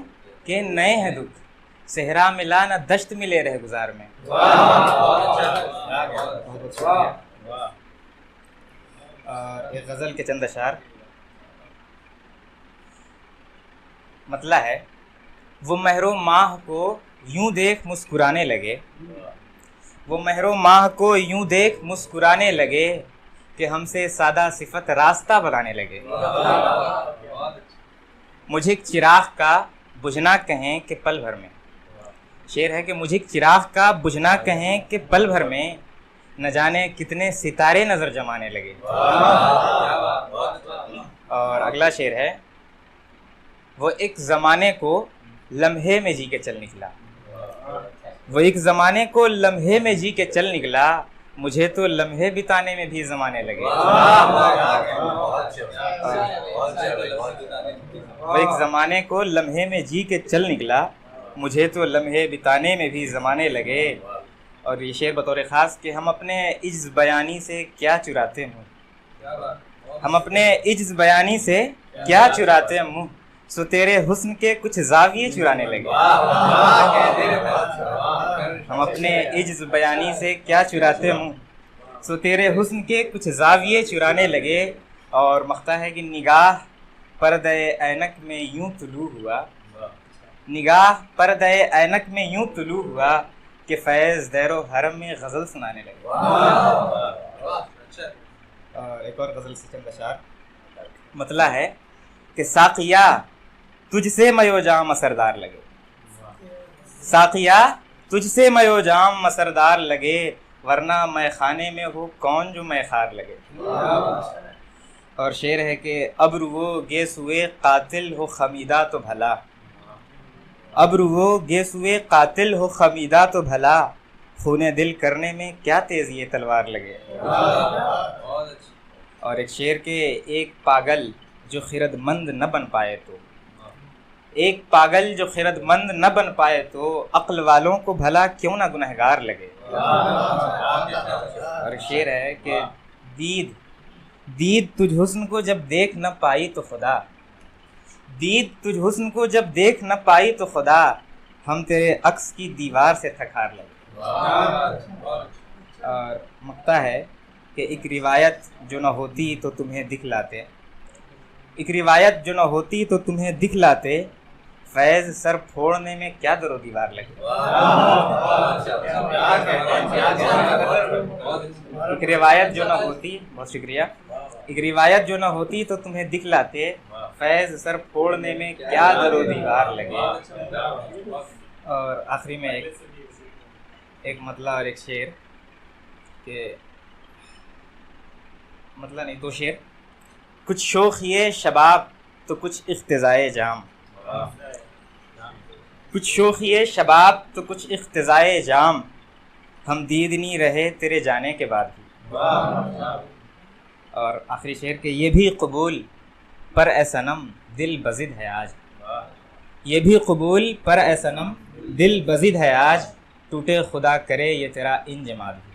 के नए हैं दुख, सहरा मिला न दश्त मिले रह गुजार में। एक गज़ल के चंद अशार। मतला है, वो महरो माह को यूं देख मुस्कुराने लगे, वो महरो माह को यूं देख मुस्कुराने लगे, कि हमसे सादा सिफत रास्ता बनाने लगे। मुझे चिराग का बुझना कहें कि पल भर में, शेर है कि मुझे चिराग का बुझना कहें कि पल भर में, न जाने कितने सितारे नज़र जमाने लगे। और अगला शेर है, वो एक ज़माने को लम्हे में जी के चल निकला, वो एक ज़माने को लम्हे में जी के चल निकला, मुझे तो लम्हे बिताने में भी ज़माने लगे। वो एक ज़माने को लम्हे में जी के चल निकला, मुझे तो लम्हे बिताने में भी ज़माने लगे। और ये शेर बतौर ख़ास कि हम अपने इज्ज़ बयानी से क्या चुराते मुँह, हम अपने इज्ज़ बयानी से क्या चुराते मुँह, सो तेरे हुस्न के कुछ ज़ाविये चुराने लगे। हम अपने इज्ज़ बयानी से क्या चुराते मुँह, सो तेरे हुस्न के कुछ ज़ाविये चुराने लगे। और मख्ता है कि निगाह पर्दे ऐनक में यूं तुलू हुआ, निगाह पर्दे ऐनक में यूं तुलू हुआ, कि फैज़ दैरो हरम में गज़ल सुनाने लगे। और एक और गज़ल से चंद अशार। मतला है कि साक़िया तुझसे मयो जाम असरदार लगे, साक़िया तुझसे मयो जाम असरदार लगे, वरना मैं खाने में हो कौन जो मैं खार लगे। और शेर है कि अब्र वो गेसुए कातिल हो खमीदा तो भला, अब्र वो गेसुए कातिल हो खमीदा तो भला, खूने दिल करने में क्या तेज़ी ये तलवार लगे। और एक शेर के, एक पागल जो खिरदमंद न बन पाए तो, एक पागल जो खिरदमंद न बन पाए तो, अक्ल वालों को भला क्यों ना गुनहगार लगे। और शेर है कि दीद दीद तुझ हुस्न को जब देख न पाई तो खुदा, दीद तुझ हुस्न को जब देख न पाई तो खुदा, हम तेरे अक्स की दीवार से थकार लगे। और मक्ता है कि एक रिवायत जो न होती तो तुम्हें दिखलाते, एक रिवायत जो न होती तो तुम्हें दिखलाते, फैज़ सर फोड़ने में क्या दरो दीवार लगे। एक रिवायत जो न होती, बहुत शुक्रिया, एक रिवायत जो न होती तो तुम्हें दिखलाते, फैज़ सर फोड़ने में क्या दरो दीवार लगे। और आखिरी में एक मतला और एक शेर के, मतलब नहीं, दो शेर। कुछ शोखिए शबाब तो कुछ इख्तिज़ाए जाम, कुछ शोखिए शबाब तो कुछ इख्तिज़ाए जाम, हम दीद नहीं रहे तेरे जाने के बाद भी। और आखिरी शेर के, ये भी कबूल पर ए सनम दिल बज़िद है आज, ये भी कबूल पर ए सनम दिल बज़िद है आज, टूटे खुदा करे ये तेरा इंजमाद भी।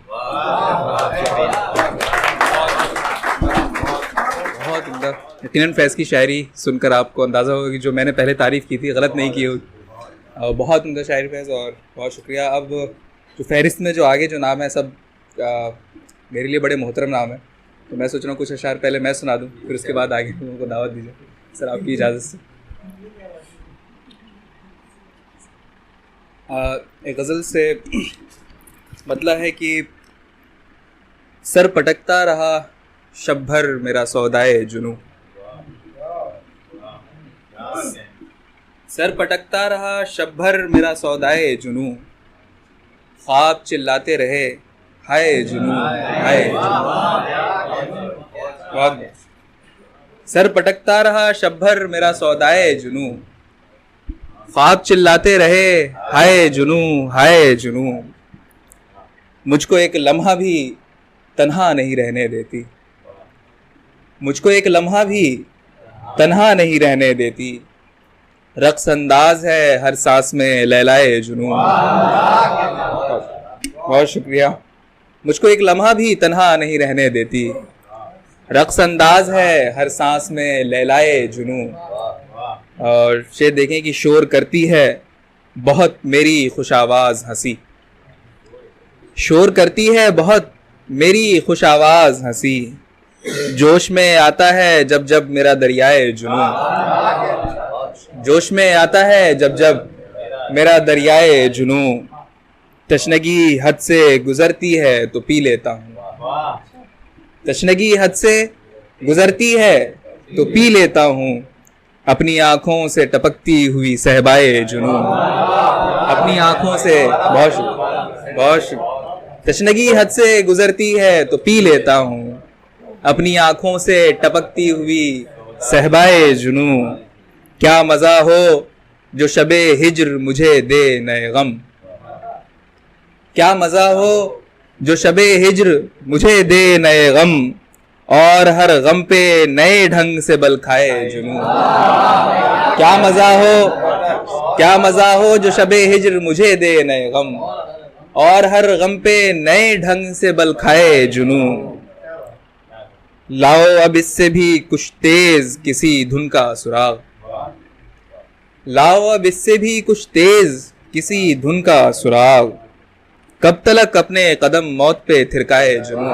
बहुत उम्दा। यकीनन फैज़ की शायरी सुनकर आपको अंदाज़ा होगा कि जो मैंने पहले तारीफ़ की थी गलत नहीं की होगी। बहुत उम्दा शायरी फैज़ और बहुत शुक्रिया। अब जो फहरिस्त में जो आगे जो नाम है सब मेरे लिए बड़े मोहतरम नाम है, तो मैं सोच रहा हूँ कुछ अशार पहले मैं सुना दूँ, फिर उसके बाद आगे लोगों को दावत दीजिए सर आपकी इजाज़त से। एक गज़ल से मतलब है कि सर पटकता रहा शब भर मेरा सौदाए जुनू, सर पटकता रहा शब भर मेरा सौदाए जुनू, ख्वाब चिल्लाते रहे हाय जुनू हाय जुनू। सर पटकता रहा शब भर मेरा सौदाए जुनू, ख्वाब चिल्लाते रहे हाय जुनू हाय जुनू। मुझको एक लम्हा भी तन्हा नहीं रहने देती, मुझको एक लम्हा भी तन्हा नहीं रहने देती, रक्स अंदाज है हर सांस में लैलाए जुनू। बहुत शुक्रिया। मुझको एक लम्हा भी तन्हा नहीं रहने देती, रक्स अंदाज है हर सांस में लैलाए जुनू। और शेर देखें कि शोर करती है बहुत मेरी खुश आवाज़ हंसी, शोर करती है बहुत मेरी खुश आवाज़ हंसी, जोश में आता है जब जब मेरा दरियाए जुनू, जोश में आता है जब जब मेरा दरियाए जुनू। तशनगी हद से गुजरती है तो पी लेता हूँ, तशनगी हद से गुजरती है तो पी लेता हूँ, अपनी आँखों से टपकती हुई सहबाए जुनू, अपनी आँखों से बहुत तशनगी हद से गुजरती है तो पी लेता हूँ, अपनी आँखों से टपकती हुई सहबाए जुनू। क्या मज़ा हो जो शबे हिज्र मुझे दे नए गम, क्या मज़ा हो जो शबे हिज्र मुझे दे नए गम, और हर गम पे नए ढंग से बल खाए जुनू। क्या मज़ा हो, क्या मज़ा हो जो शबे हिज्र मुझे दे नए गम, और हर गम पे नए ढंग से बल खाए जुनू। लाओ अब इससे भी कुछ तेज किसी धुन का सुराग, लाओ अब इससे भी कुछ तेज किसी धुन का सुराग, कब तलक अपने कदम मौत पे थिरकाए जुनू।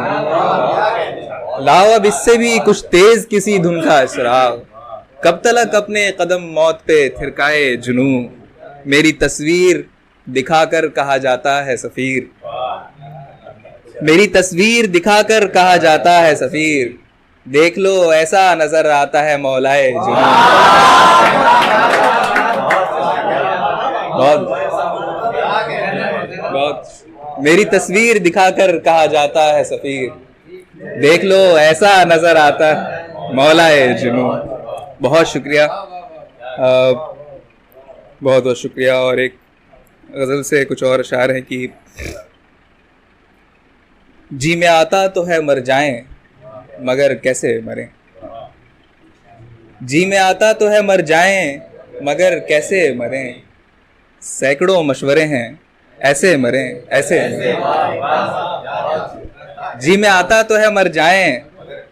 लाओ अब इससे भी कुछ तेज किसी धुन का सुराग, कब तलक अपने कदम मौत पे थिरकाए जुनू। मेरी तस्वीर दिखाकर कहा जाता है सफीर, मेरी तस्वीर दिखाकर कहा जाता है सफीर, देख लो ऐसा नजर आता है मौलाए जुनू। बहुत मेरी तस्वीर दिखाकर कहा जाता है सफीर, देख लो ऐसा नजर आता है मौलाए जुनू। बहुत शुक्रिया, बहुत बहुत शुक्रिया। और एक गज़ल से कुछ और अशार है कि जी में आता तो है मर जाएं मगर कैसे मरें, जी में आता तो है मर जाएं मगर कैसे मरें, सैकड़ों मशवरे हैं ऐसे मरें ऐसे मरें। जी में आता तो है मर जाएं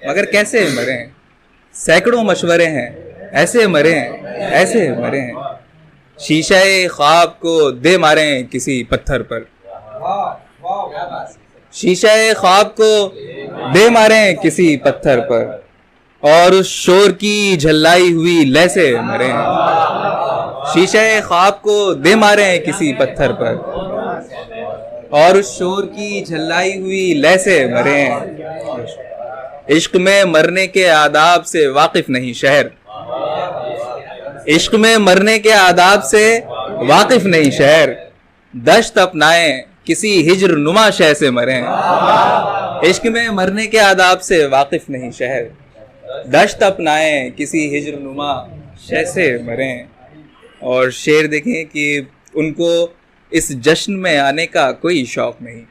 मगर कैसे मरें, सैकड़ों मशवरे हैं ऐसे मरें ऐसे मरें। शीशे ख्वाब को दे मारें किसी पत्थर पर, शीशे ख्वाब को दे मारें किसी पत्थर पर, और उस शोर की झल्लाई हुई लय से मरें। शीशे ख्वाब को दे मारें किसी पत्थर पर, और उस शोर की झल्लाई हुई लय से मरें। इश्क में मरने के आदाब से वाकिफ नहीं शहर, इश्क में मरने के आदाब से वाकिफ नहीं शहर, दश्त अपनाएं किसी हिज्र नुमा शह से मरें। इश्क में मरने के आदाब से वाकिफ नहीं शहर, दश्त अपनाएं किसी हिज्र नुमा शह से मरें। और शेर देखें कि उनको इस जश्न में आने का कोई शौक नहीं,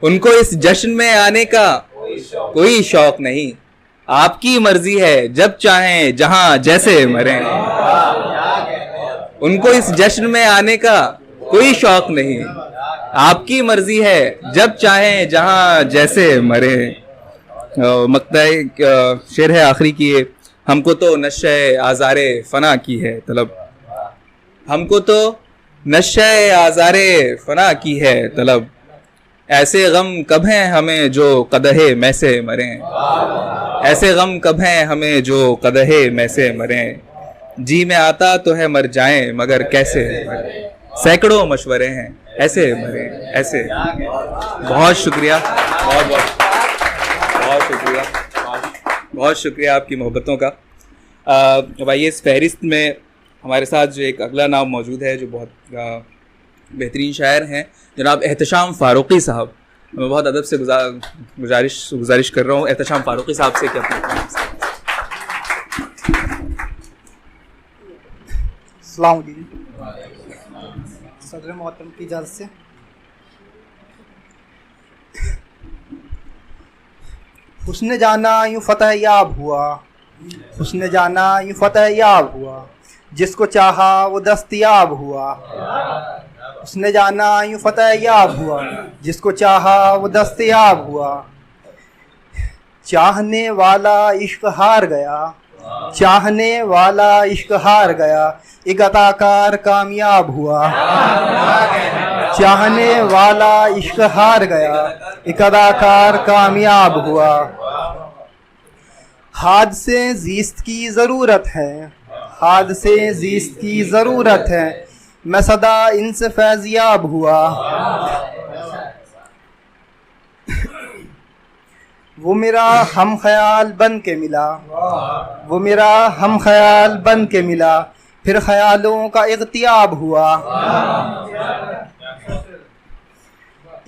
उनको इस जश्न में आने का कोई शौक नहीं, आपकी मर्जी है जब चाहें जहां जैसे मरें। उनको इस जश्न में आने का कोई शौक नहीं, आपकी मर्जी है जब चाहें जहां जैसे मरें। मकता शेर है आखिरी की है, हमको तो नशे आज़ारे फ़ना की है तलब, हमको तो नशे आज़ारे फ़ना की है तलब, ऐसे गम कब हैं हमें जो कदहे में से मरें, ऐसे गम कब हैं हमें जो कदहे में से मरें, जी में आता तो है मर जाएं मगर कैसे मरें, सैकड़ों मशवरे हैं ऐसे मरें ऐसे। बहुत शुक्रिया, बहुत बहुत बहुत शुक्रिया, बहुत शुक्रिया आपकी मोहब्बतों का। अब आइए इस फहरिस्त में हमारे साथ जो एक अगला नाम मौजूद है जो बहुत बेहतरीन शायर हैं, जनाब एहतशाम फ़ारूक़ी साहब। मैं बहुत अदब से गुजारिश कर रहा हूँ एहतशाम फ़ारूक़ी साहब से कि अपने अस्सलाम वालेकुम। सदर मोहतरम की इजाज़त से हुस्न जाना यूँ फ़तह याब हुआ, हुस्न जाना यूँ फ़तह याब हुआ, जिसको चाहा वो दस्तयाब हुआ, हुस्न जाना यूँ फ़तह याब हुआ, जिसको चाहा वो दस्तयाब हुआ, चाहने वाला इश्क हार गया, चाहने वाला इश्क हार गया, एक अदाकार कामयाब हुआ, चाहने वाला इश्क हार गया, एक अदाकार कामयाब हुआ, हाद से ज़ीस्त की ज़रूरत है, हाद से ज़ीस्त की ज़रूरत है, मैं सदा इनसे फैज़याब हुआ, वो मेरा हम ख्याल बन के मिला, वो मेरा हम ख्याल बन के मिला, फिर ख्यालों का इग़्तियाब हुआ,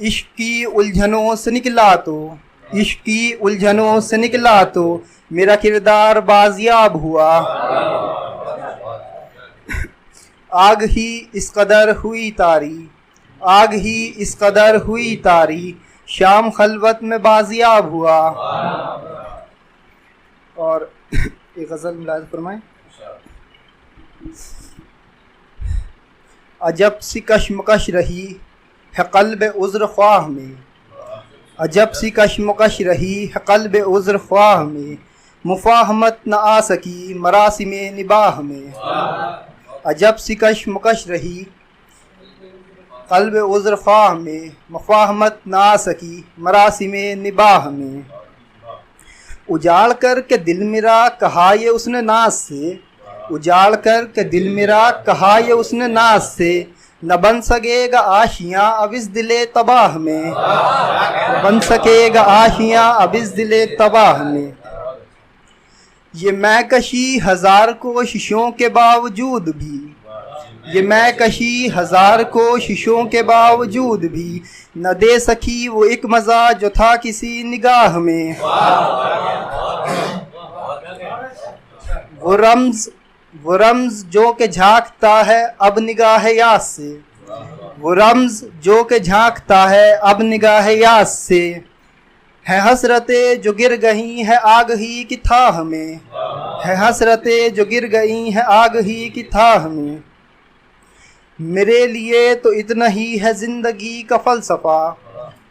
इश्क की उलझनों से निकला तो, इश्क की उलझनों से निकला तो मेरा किरदार बाजियाब हुआ, आग ही इस कदर हुई तारी, आग ही इस कदर हुई तारी, शाम खलवत में बाजियाब हुआ। और एक गज़ल मुलाहिज़ा फरमाएं। अजब सी कशमकश रही है क़ल्ब उज़्र ख्वाह में, अजब सी कशमकश रही है क़ल्ब उज़्र ख्वाह में, मुफ़ाहमत न आ सकी मरासिम निबाह में, अजब सी कशमकश रही क़ल्ब उज़्र ख्वाह में, मुफ़ाहमत न आ सकी मरासिम निबाह में, उजाड़ कर के दिल मेरा कहा ये उसने नाज से, उजाड़ कर के दिल मेरा कहा ये उसने नाज से, न बन सकेगा आशियाँ अब इस दिले तबाह में, न बन सकेगा आशियाँ अब इस दिले तबाह में, ये मैं कशी हज़ार कोशिशों के बावजूद भी, ये मैं कशी हज़ार कोशिशों के बावजूद भी, न दे सकी वो एक मज़ा जो था किसी निगाह में, वो रम्ज़ जो के झांकता है अब निगाह यास से, वो रम्ज़ जो के झांकता है अब निगाह यास से, है हसरतें जो गिर गई है आग ही की थाह में, है हसरतें जो गिर गई है आग ही की थाह में, मेरे लिए तो इतना ही है ज़िंदगी का फ़लसफ़ा,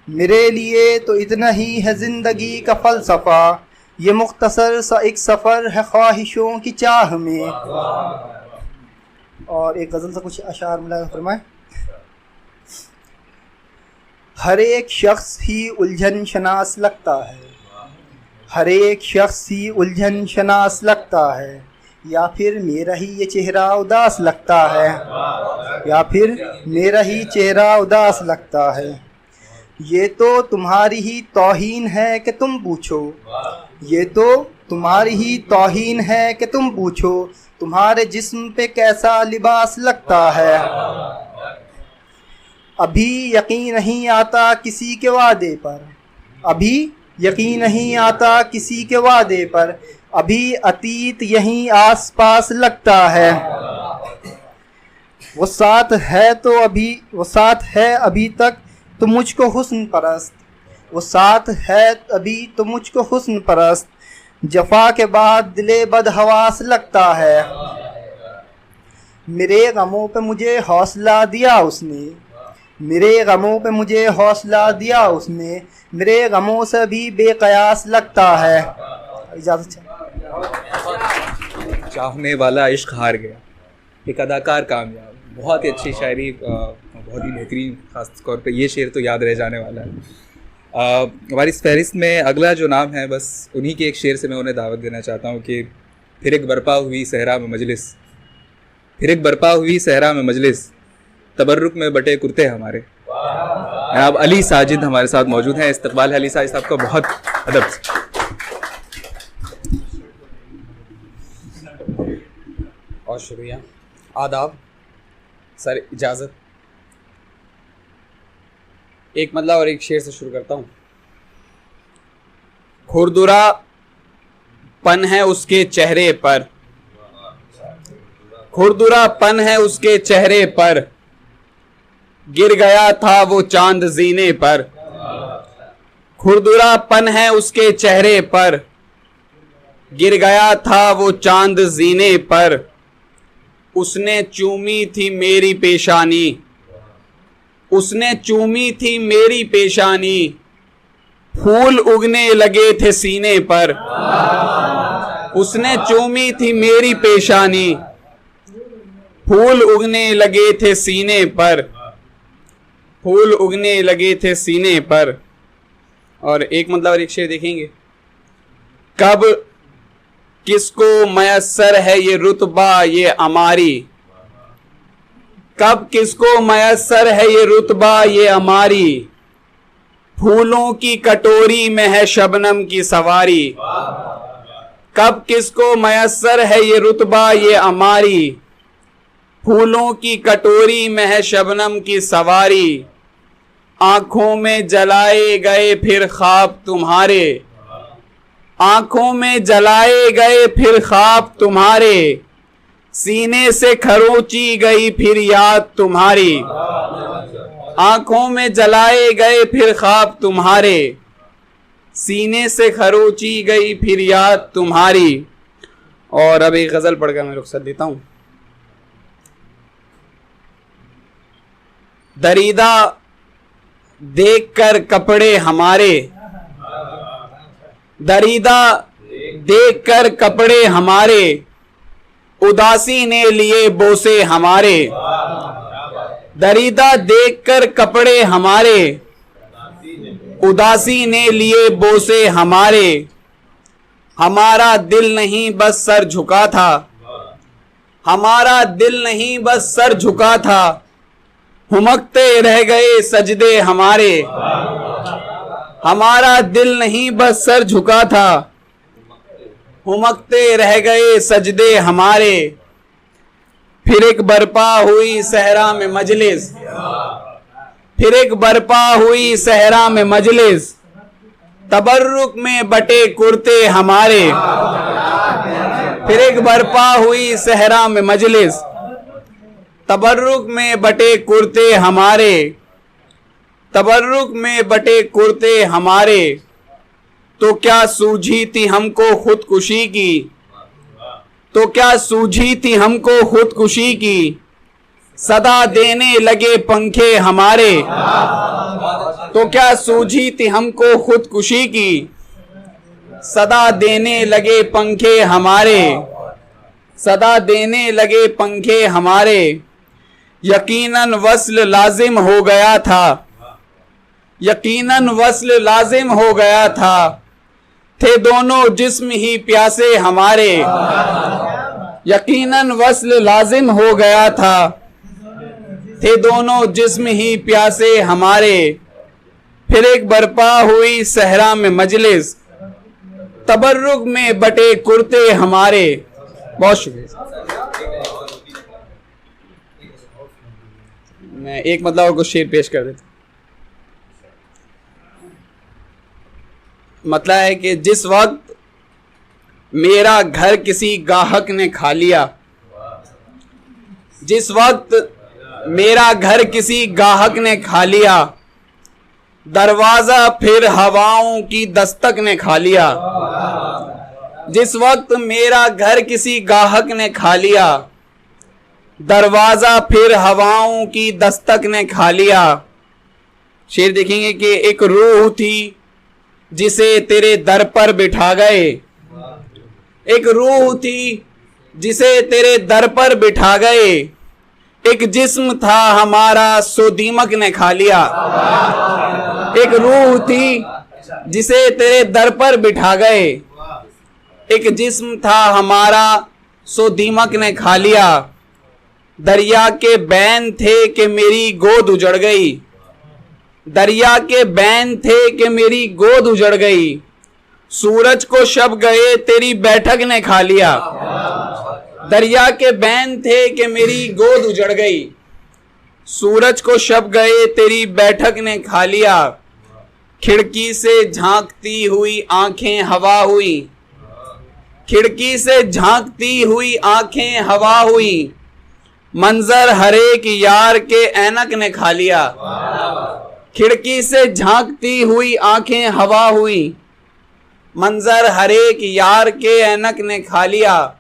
मेरे लिए तो इतना ही है ज़िंदगी का फ़लसफ़ा, ये मुख्तसर सा एक सफ़र है ख्वाहिशों की चाह में। और एक गज़ल से कुछ अशार मुलाहिज़ा फरमाएं। हर एक शख्स ही उलझन शनास लगता है, हर एक शख्स ही उलझन शनास लगता है, या फिर मेरा ही ये चेहरा उदास लगता है, या फिर मेरा ही चेहरा उदास लगता है, ये तो तुम्हारी ही तौहीन है कि तुम पूछो, ये तो तुम्हारी ही तौहीन है कि तुम पूछो, तुम्हारे जिस्म पे कैसा लिबास लगता है, अभी यकीन नहीं आता किसी के वादे पर, अभी यकीन नहीं आता किसी के वादे पर, अभी अतीत यहीं आस पास लगता है, वो साथ है तो अभी, वो साथ है अभी तक तो मुझको हुस्न परस्त, वो साथ है अभी तो मुझको हुस्न परस्त, जफा के बाद दिले बदहवास लगता है, मेरे गमों पे मुझे हौसला दिया उसने, मेरे गमों पे मुझे हौसला दिया उसने, मेरे गमों से भी बेकयास लगता है। इजाज़त चाहिए। चाहने वाला इश्क हार गया, एक अदाकार कामयाब। बहुत ही अच्छी शायरी, बहुत ही बेहतरीन। खास तौर पे ये शेर तो याद रह जाने वाला है। हमारी इस फहरिस्त में अगला जो नाम है, बस उन्हीं के एक शेर से मैं उन्हें दावत देना चाहता हूँ कि फिर एक बरपा हुई सहरा में मजलिस, फिर एक बरपा हुई सहरा में मजलिस, तबर्रुक में बटे कुर्ते हमारे। जनाब अली साजिद हमारे साथ मौजूद हैं। इस्तकबाल है अली साजिद साहब का बहुत अदब से। बहुत शुक्रिया, आदाब सर, इजाज़त। एक मतलब और एक शेर से शुरू करता हूँ। खुरदुरा पन है उसके चेहरे पर, खुरदुरा पन है उसके चेहरे पर, गिर गया था वो चांद जीने पर। खुरदुरा पन है उसके चेहरे पर, गिर गया था वो चांद जीने पर। उसने चूमी थी मेरी पेशानी, उसने चूमी थी मेरी पेशानी, फूल उगने लगे थे सीने पर। उसने चूमी थी मेरी पेशानी, फूल उगने लगे थे सीने पर, फूल उगने लगे थे सीने पर। और एक मतलब और एक शेर देखेंगे। कब किसको मयस्सर है ये रुतबा ये अमारी, कब किसको मयस्सर है ये रुतबा ये अमारी, फूलों की कटोरी में है शबनम की सवारी। कब किसको मयस्सर है ये रुतबा ये अमारी, फूलों की कटोरी में है शबनम की सवारी। आंखों में जलाए गए फिर ख्वाब तुम्हारे, आंखों में जलाए गए फिर ख्वाब तुम्हारे, सीने से खरोंची गई फिर याद तुम्हारी। आंखों में जलाए गए फिर ख्वाब तुम्हारे, सीने से खरोंची गई फिर याद तुम्हारी। और अब एक गजल पढ़कर मैं रुखसत देता हूं। दरीदा देखकर कपड़े हमारे, दरीदा देखकर कपड़े हमारे, उदासी ने लिए बोसे हमारे। दरीदा देखकर कपड़े हमारे, उदासी ने लिए बोसे हमारे। हमारा दिल नहीं बस सर झुका था, हमारा दिल नहीं बस सर झुका था, हुमकते रह गए सजदे हमारे। हमारा दिल नहीं बस सर झुका था, हुमकते रह गए सजदे हमारे। फिर एक बरपा हुई सहरा में मजलिस, फिर एक बरपा हुई सहरा में मजलिस, तबर्रुक में बटे कुर्ते हमारे। फिर एक बरपा हुई सहरा में मजलिस, तबर्रुक में बटे कुर्ते हमारे, तबर्रुक में बटे कुर्ते हमारे। तो क्या सूझी थी हमको खुदकुशी की, तो क्या सूझी थी हमको खुदकुशी की, सदा देने लगे पंखे हमारे। तो क्या सूझी थी हमको खुदकुशी की, सदा देने लगे पंखे हमारे, सदा देने लगे पंखे हमारे। यकीनन वस्ल लाजिम हो गया था, यकीनन वस्ल लाजिम हो गया था, थे दोनों जिस्म ही प्यासे हमारे। यकीनन वस्ल लाजिम हो गया था, थे दोनों जिस्म ही प्यासे हमारे। फिर एक बरपा हुई सहरा में मजलिस, तबर्रुक में बटे कुर्ते हमारे। बहुत शुक्रिया। मैं एक मतलब को शेर पेश कर देता। मतलब है कि जिस वक्त मेरा घर किसी गाहक ने खा लिया, जिस वक्त मेरा घर किसी गाहक ने खा लिया, दरवाजा फिर हवाओं की दस्तक ने खा लिया। जिस वक्त मेरा घर किसी गाहक ने खा लिया, दरवाजा फिर हवाओं की दस्तक ने खा लिया। शेर देखेंगे कि एक रूह थी जिसे तेरे दर पर बिठा गए, एक रूह थी जिसे तेरे दर पर बिठा गए, एक जिस्म था हमारा सो दीमक ने खा लिया। एक रूह थी जिसे तेरे दर पर बिठा गए, एक जिस्म था हमारा सो दीमक ने खा लिया। दरिया के बैन थे कि मेरी गोद उजड़ गई, दरिया के बैन थे कि मेरी गोद उजड़ गई, सूरज को शब गए तेरी बैठक ने खा लिया। दरिया के बैन थे कि मेरी गोद उजड़ गई, सूरज को शब गए तेरी बैठक ने खा लिया। खिड़की से झांकती हुई आंखें हवा हुई, खिड़की से झांकती हुई आंखें हवा हुई, मंजर हर एक यार के ऐनक ने खा लिया। खिड़की से झांकती हुई आंखें हवा हुई, मंजर हर एक यार के ऐनक ने खा लिया।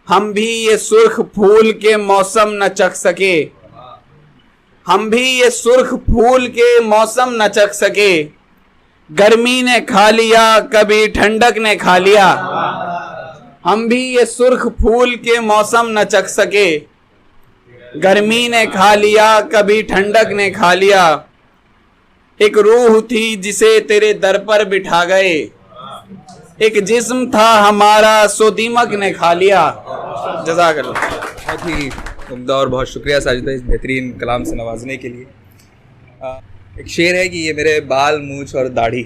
हम भी ये सुर्ख फूल के मौसम न चख सके, हम भी ये सुर्ख फूल के मौसम न चख सके, गर्मी ने खा लिया कभी ठंडक ने खा लिया। हम भी ये सुर्ख फूल के मौसम न चख सके, गर्मी ने खा लिया कभी ठंडक ने खा लिया। एक रूह थी जिसे तेरे दर पर बिठा गए, एक जिस्म था हमारा सो दीमक ने खा लिया। जज़ाकल्लाह। बहुत ही उम्दा और बहुत शुक्रिया साजिदा इस बेहतरीन कलाम से नवाजने के लिए। एक शेर है कि ये मेरे बाल मूंछ और दाढ़ी,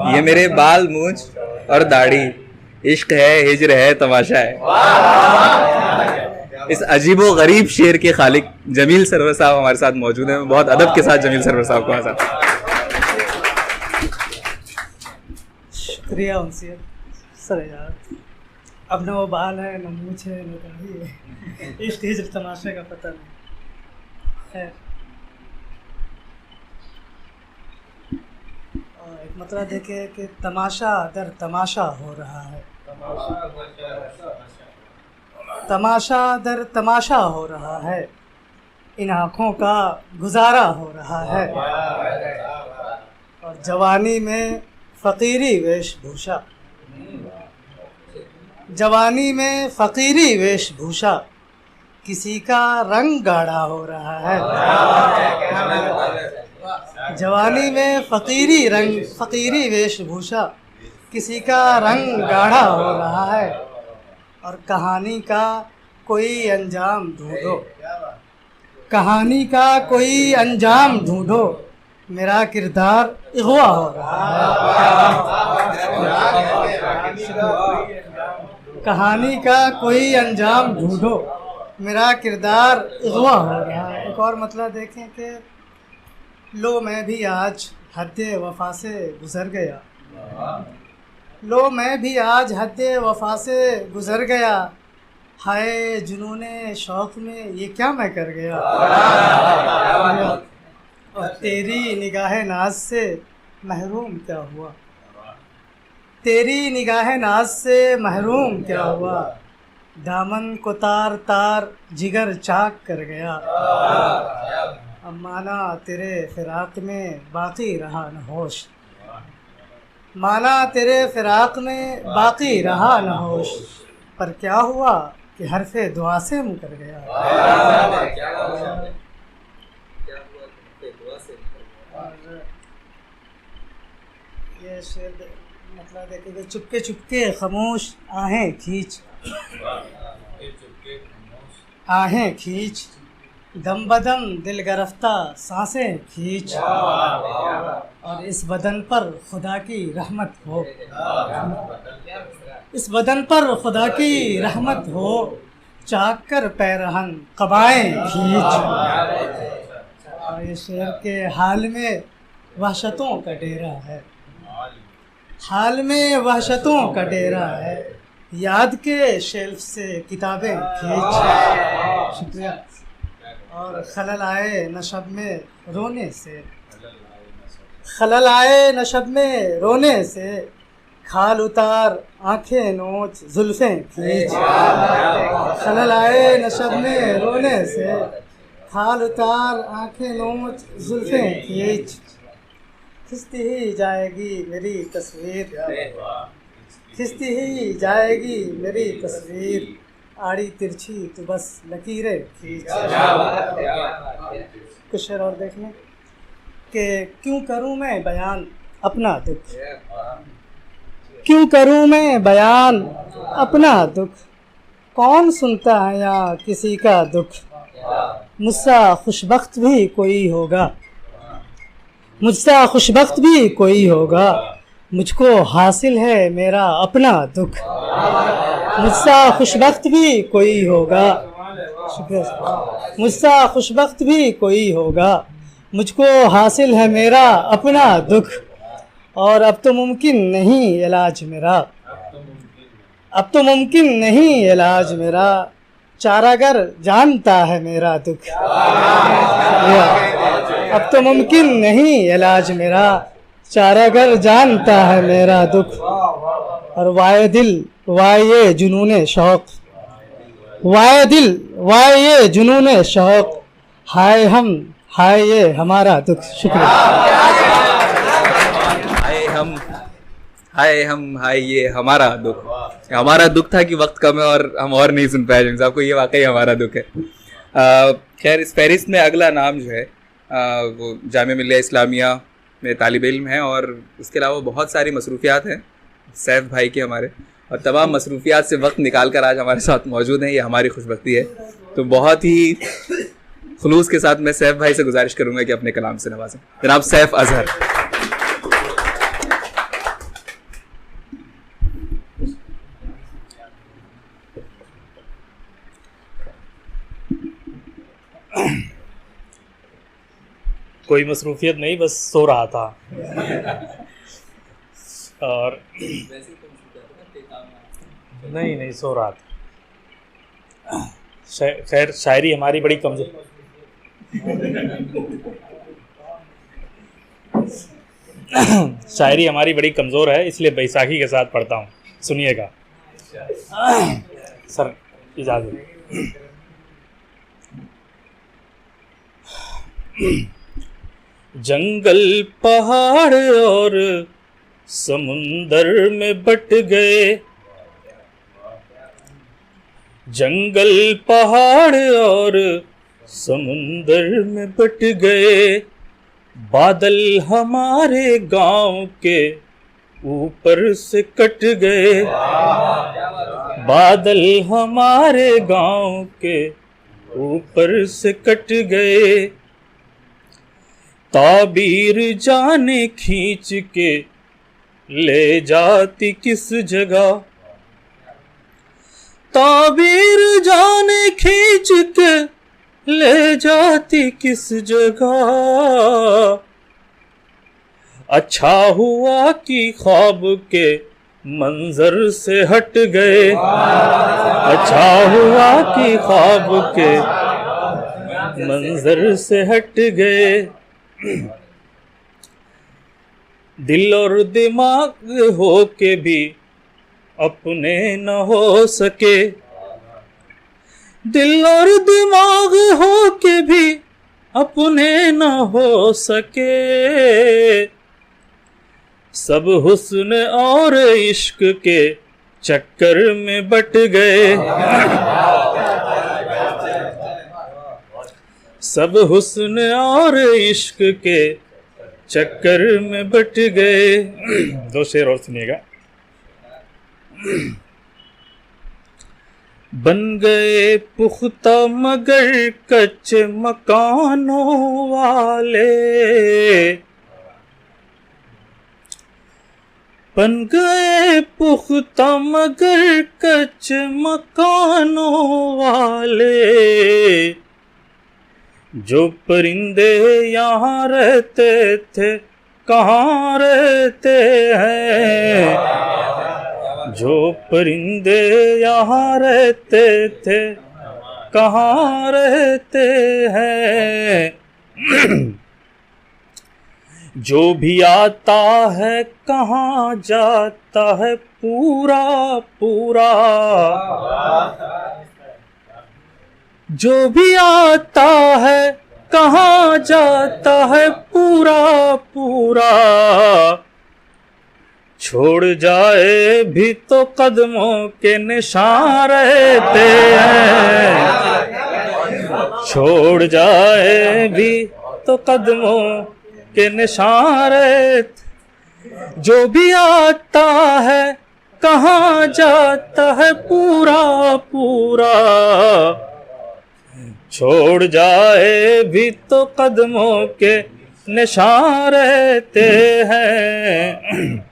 ये मेरे बाल मूंछ और दाढ़ी, इश्क है हिज्र है तमाशा है। इस अजीबो गरीब शेर के खालिक जमील सरवर साहब हमारे साथ मौजूद हैं। बहुत अदब के साथ जमील सरवर साहब को हमारे साथ। शुक्रिया उनसे सर यार, अब न वो बाल है न मूछ है न दाढ़ी है, इश्क हिज्र तमाशे का पता नहीं। खैर, एक मतलब देखे कि तमाशा दर तमाशा हो रहा है, तमाशा दर तमाशा हो रहा है, इन आँखों का गुजारा हो रहा है। और जवानी में फ़कीरी वेशभूषा, जवानी में फ़कीरी वेशभूषा, किसी का रंग गाढ़ा हो रहा है। जवानी में फ़कीरी वेशभूषा, किसी का रंग गाढ़ा हो रहा है। और कहानी का कोई अंजाम ढूंढो, कहानी का कोई अंजाम ढूंढो, मेरा किरदार इग़वा हो रहा है। कहानी का कोई अंजाम ढूंढो, मेरा किरदार इग़वा हो रहा है। एक और मतलब देखें कि लो मैं भी आज हद्दे वफ़ा से गुज़र गया, लो मैं भी आज हद्दे वफ़ा से गुज़र गया, हाय जुनूने शौक़ में ये क्या मैं कर गया। और तेरी निगाह नाज से महरूम क्या हुआ, तेरी निगाह नाज से महरूम क्या हुआ, दामन को तार तार जिगर चाक कर गया। अब माना तेरे फिराक में बाकी रहा न होश, माना तेरे फिराक में बाकी रहा न होश, पर क्या हुआ कि हरफ़े दुआ से मुकर गया। और ये शेर मतलब देखिए, चुपके चुपके खामोश आहें खींच, आहें खींच, दम बदम दिल गिरफ्ता सांसें खींच, और इस बदन पर खुदा की रहमत हो, इस बदन पर खुदा की रहमत हो, चाक कर पैरहन कबाएं खींच। और ये शेर के हाल में वहशतों का डेरा है, हाल में वहशतों का डेरा है, याद के शेल्फ से किताबें खींच। शुक्रिया। और खलल आए नशब में रोने से, खलल आए नशब में रोने से, खाल उतार आंखें नोच जुल्फें खींच। खलल आए नशब में रोने से, खाल उतार आंखें नोच जुल्फें खींच, खिंचती ही जाएगी मेरी तस्वीर, खिंचती ही जाएगी मेरी तस्वीर, आड़ी तिरछी तो बस लकीरें खींच। कुछ शेर और देख लें कि क्यों करूं मैं बयान अपना दुख, क्यों करूं मैं बयान अपना दुख, कौन सुनता है यहाँ किसी का दुख, मुझसा खुशबख्त भी कोई होगा, मुझसा खुशबख्त भी कोई होगा, मुझको हासिल है मेरा अपना दुख, मुझसा खुशबख्त भी कोई होगा, शुक्रिया, मुझसा खुशबख्त भी कोई होगा, मुझको हासिल है मेरा अपना दुख, और अब तो मुमकिन नहीं इलाज मेरा, अब तो मुमकिन नहीं इलाज मेरा, चारागर जानता है मेरा दुख, अब तो मुमकिन नहीं इलाज मेरा, चारागर जानता है मेरा दुख, और वाए दिल वाए ये जुनून शौक, वाए दिल वाए ये जुनून शौक, हाय हम हाय ये हमारा दुख। शुक्रिया। हाय हम हाय ये हमारा दुख। हमारा दुख था कि वक्त कम है और हम और नहीं सुन पाए जिन आपको, ये वाकई हमारा दुख है। खैर इस फहरिस्त में अगला नाम जो है वो जामिया मिल्लिया इस्लामिया में तालिब इल्म है, और इसके अलावा बहुत सारी मसरूफियात हैं सैफ भाई के हमारे, और तमाम मसरूफियात से वक्त निकाल कर आज हमारे साथ मौजूद हैं, ये हमारी खुशबख्ती है। तो बहुत ही खुलूस के साथ मैं सैफ भाई से गुजारिश करूंगा कि अपने कलाम से नवाजें। जनाब सैफ अजहर। कोई मसरूफियत नहीं, बस सो रहा था। और नहीं सो रहा था। खैर शायरी हमारी बड़ी कमजोर, शायरी हमारी बड़ी कमज़ोर है, इसलिए बैसाखी के साथ पढ़ता हूँ, सुनिएगा। सर इजाज़त। जंगल पहाड़ और समुंदर में बट गए, जंगल पहाड़ और समुंदर में बट गए, बादल हमारे गांव के ऊपर से कट गए, बादल हमारे गांव के ऊपर से कट गए, ताबीर जाने खींच के ले जाती किस जगह, ताबीर जाने खींच के ले जाती किस जगह, अच्छा हुआ कि ख्वाब के मंजर से हट गए, अच्छा हुआ कि ख्वाब के मंजर से हट गए, दिल और दिमाग हो के भी अपने न हो सके, दिल और दिमाग हो के भी अपने न हो सके, सब हुस्न और इश्क के चक्कर में बट गए, सब हुस्न और इश्क के चक्कर में बट गए। दो शेर और सुनिएगा। बन गए पुख्ता मगर कच्चे मकानों वाले, बन गए पुख्ता मगर कच्चे मकानों वाले, जो परिंदे यहाँ रहते थे कहाँ रहते हैं, जो परिंदे यहाँ रहते थे कहाँ रहते हैं, जो भी आता है कहाँ जाता है पूरा पूरा, जो भी आता है कहाँ जाता है पूरा पूरा, छोड़ जाए भी तो कदमों के निशान रहते हैं, छोड़ जाए भी तो कदमों के निशान रहते। जो भी आता है कहाँ जाता है पूरा पूरा, छोड़ जाए भी तो कदमों के निशान रहते हैं।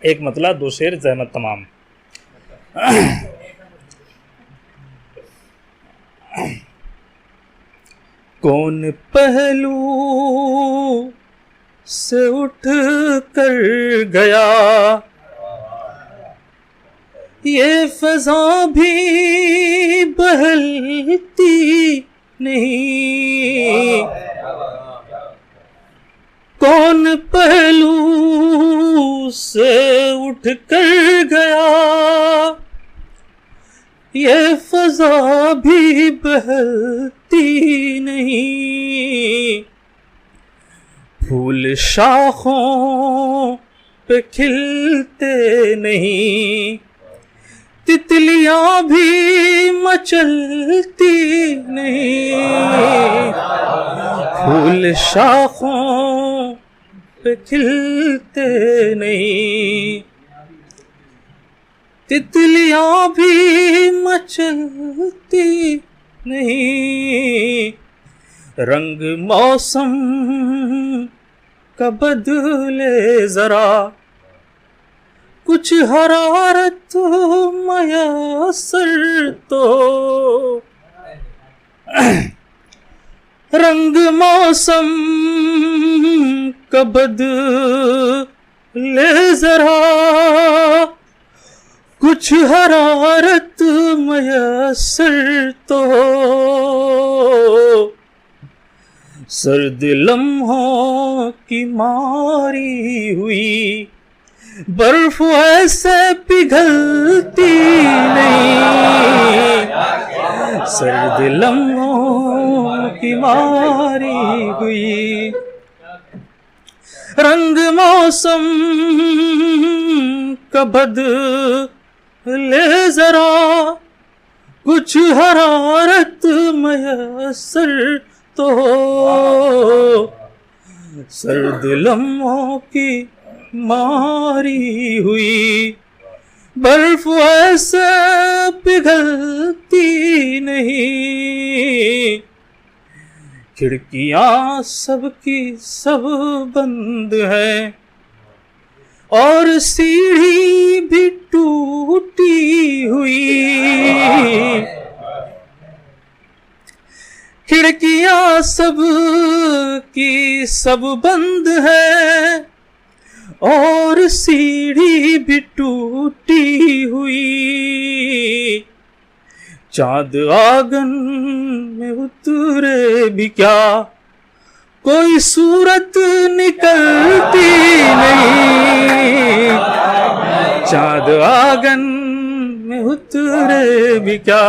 एक मतला दो शेर ज़हमत तमाम। कौन पहलू से उठ कर गया, ये फ़ज़ा भी बहलती नहीं। कौन पहलू से उठ कर गया, ये फ़ज़ा भी बहलती नहीं। फूल शाखों पे खिलते नहीं, तितलियां भी मचलती नहीं। फूल शाखों पे खिलते नहीं, तितलियां भी मचलती नहीं। रंग मौसम का बदले जरा, कुछ हरारत मयसर तो। रंग मौसम का बदले जरा, कुछ हरारत मयसर तो। सर्द लम्हों की मारी हुई बर्फ ऐसे पिघलती नहीं। सर्द लम्हों की मारी हुई, रंग मौसम का बदले जरा, कुछ हरारत मयसर तो। सर्द लम्हों की मारी हुई बर्फ ऐसे पिघलती नहीं। खिड़कियां सबकी सब बंद है और सीढ़ी भी टूटी हुई। खिड़कियां सब की सब बंद है और सीढ़ी भी टूटी हुई। चाँद आंगन में उतरे भी क्या, कोई सूरत निकलती नहीं। चाँद आंगन में उतरे भी क्या,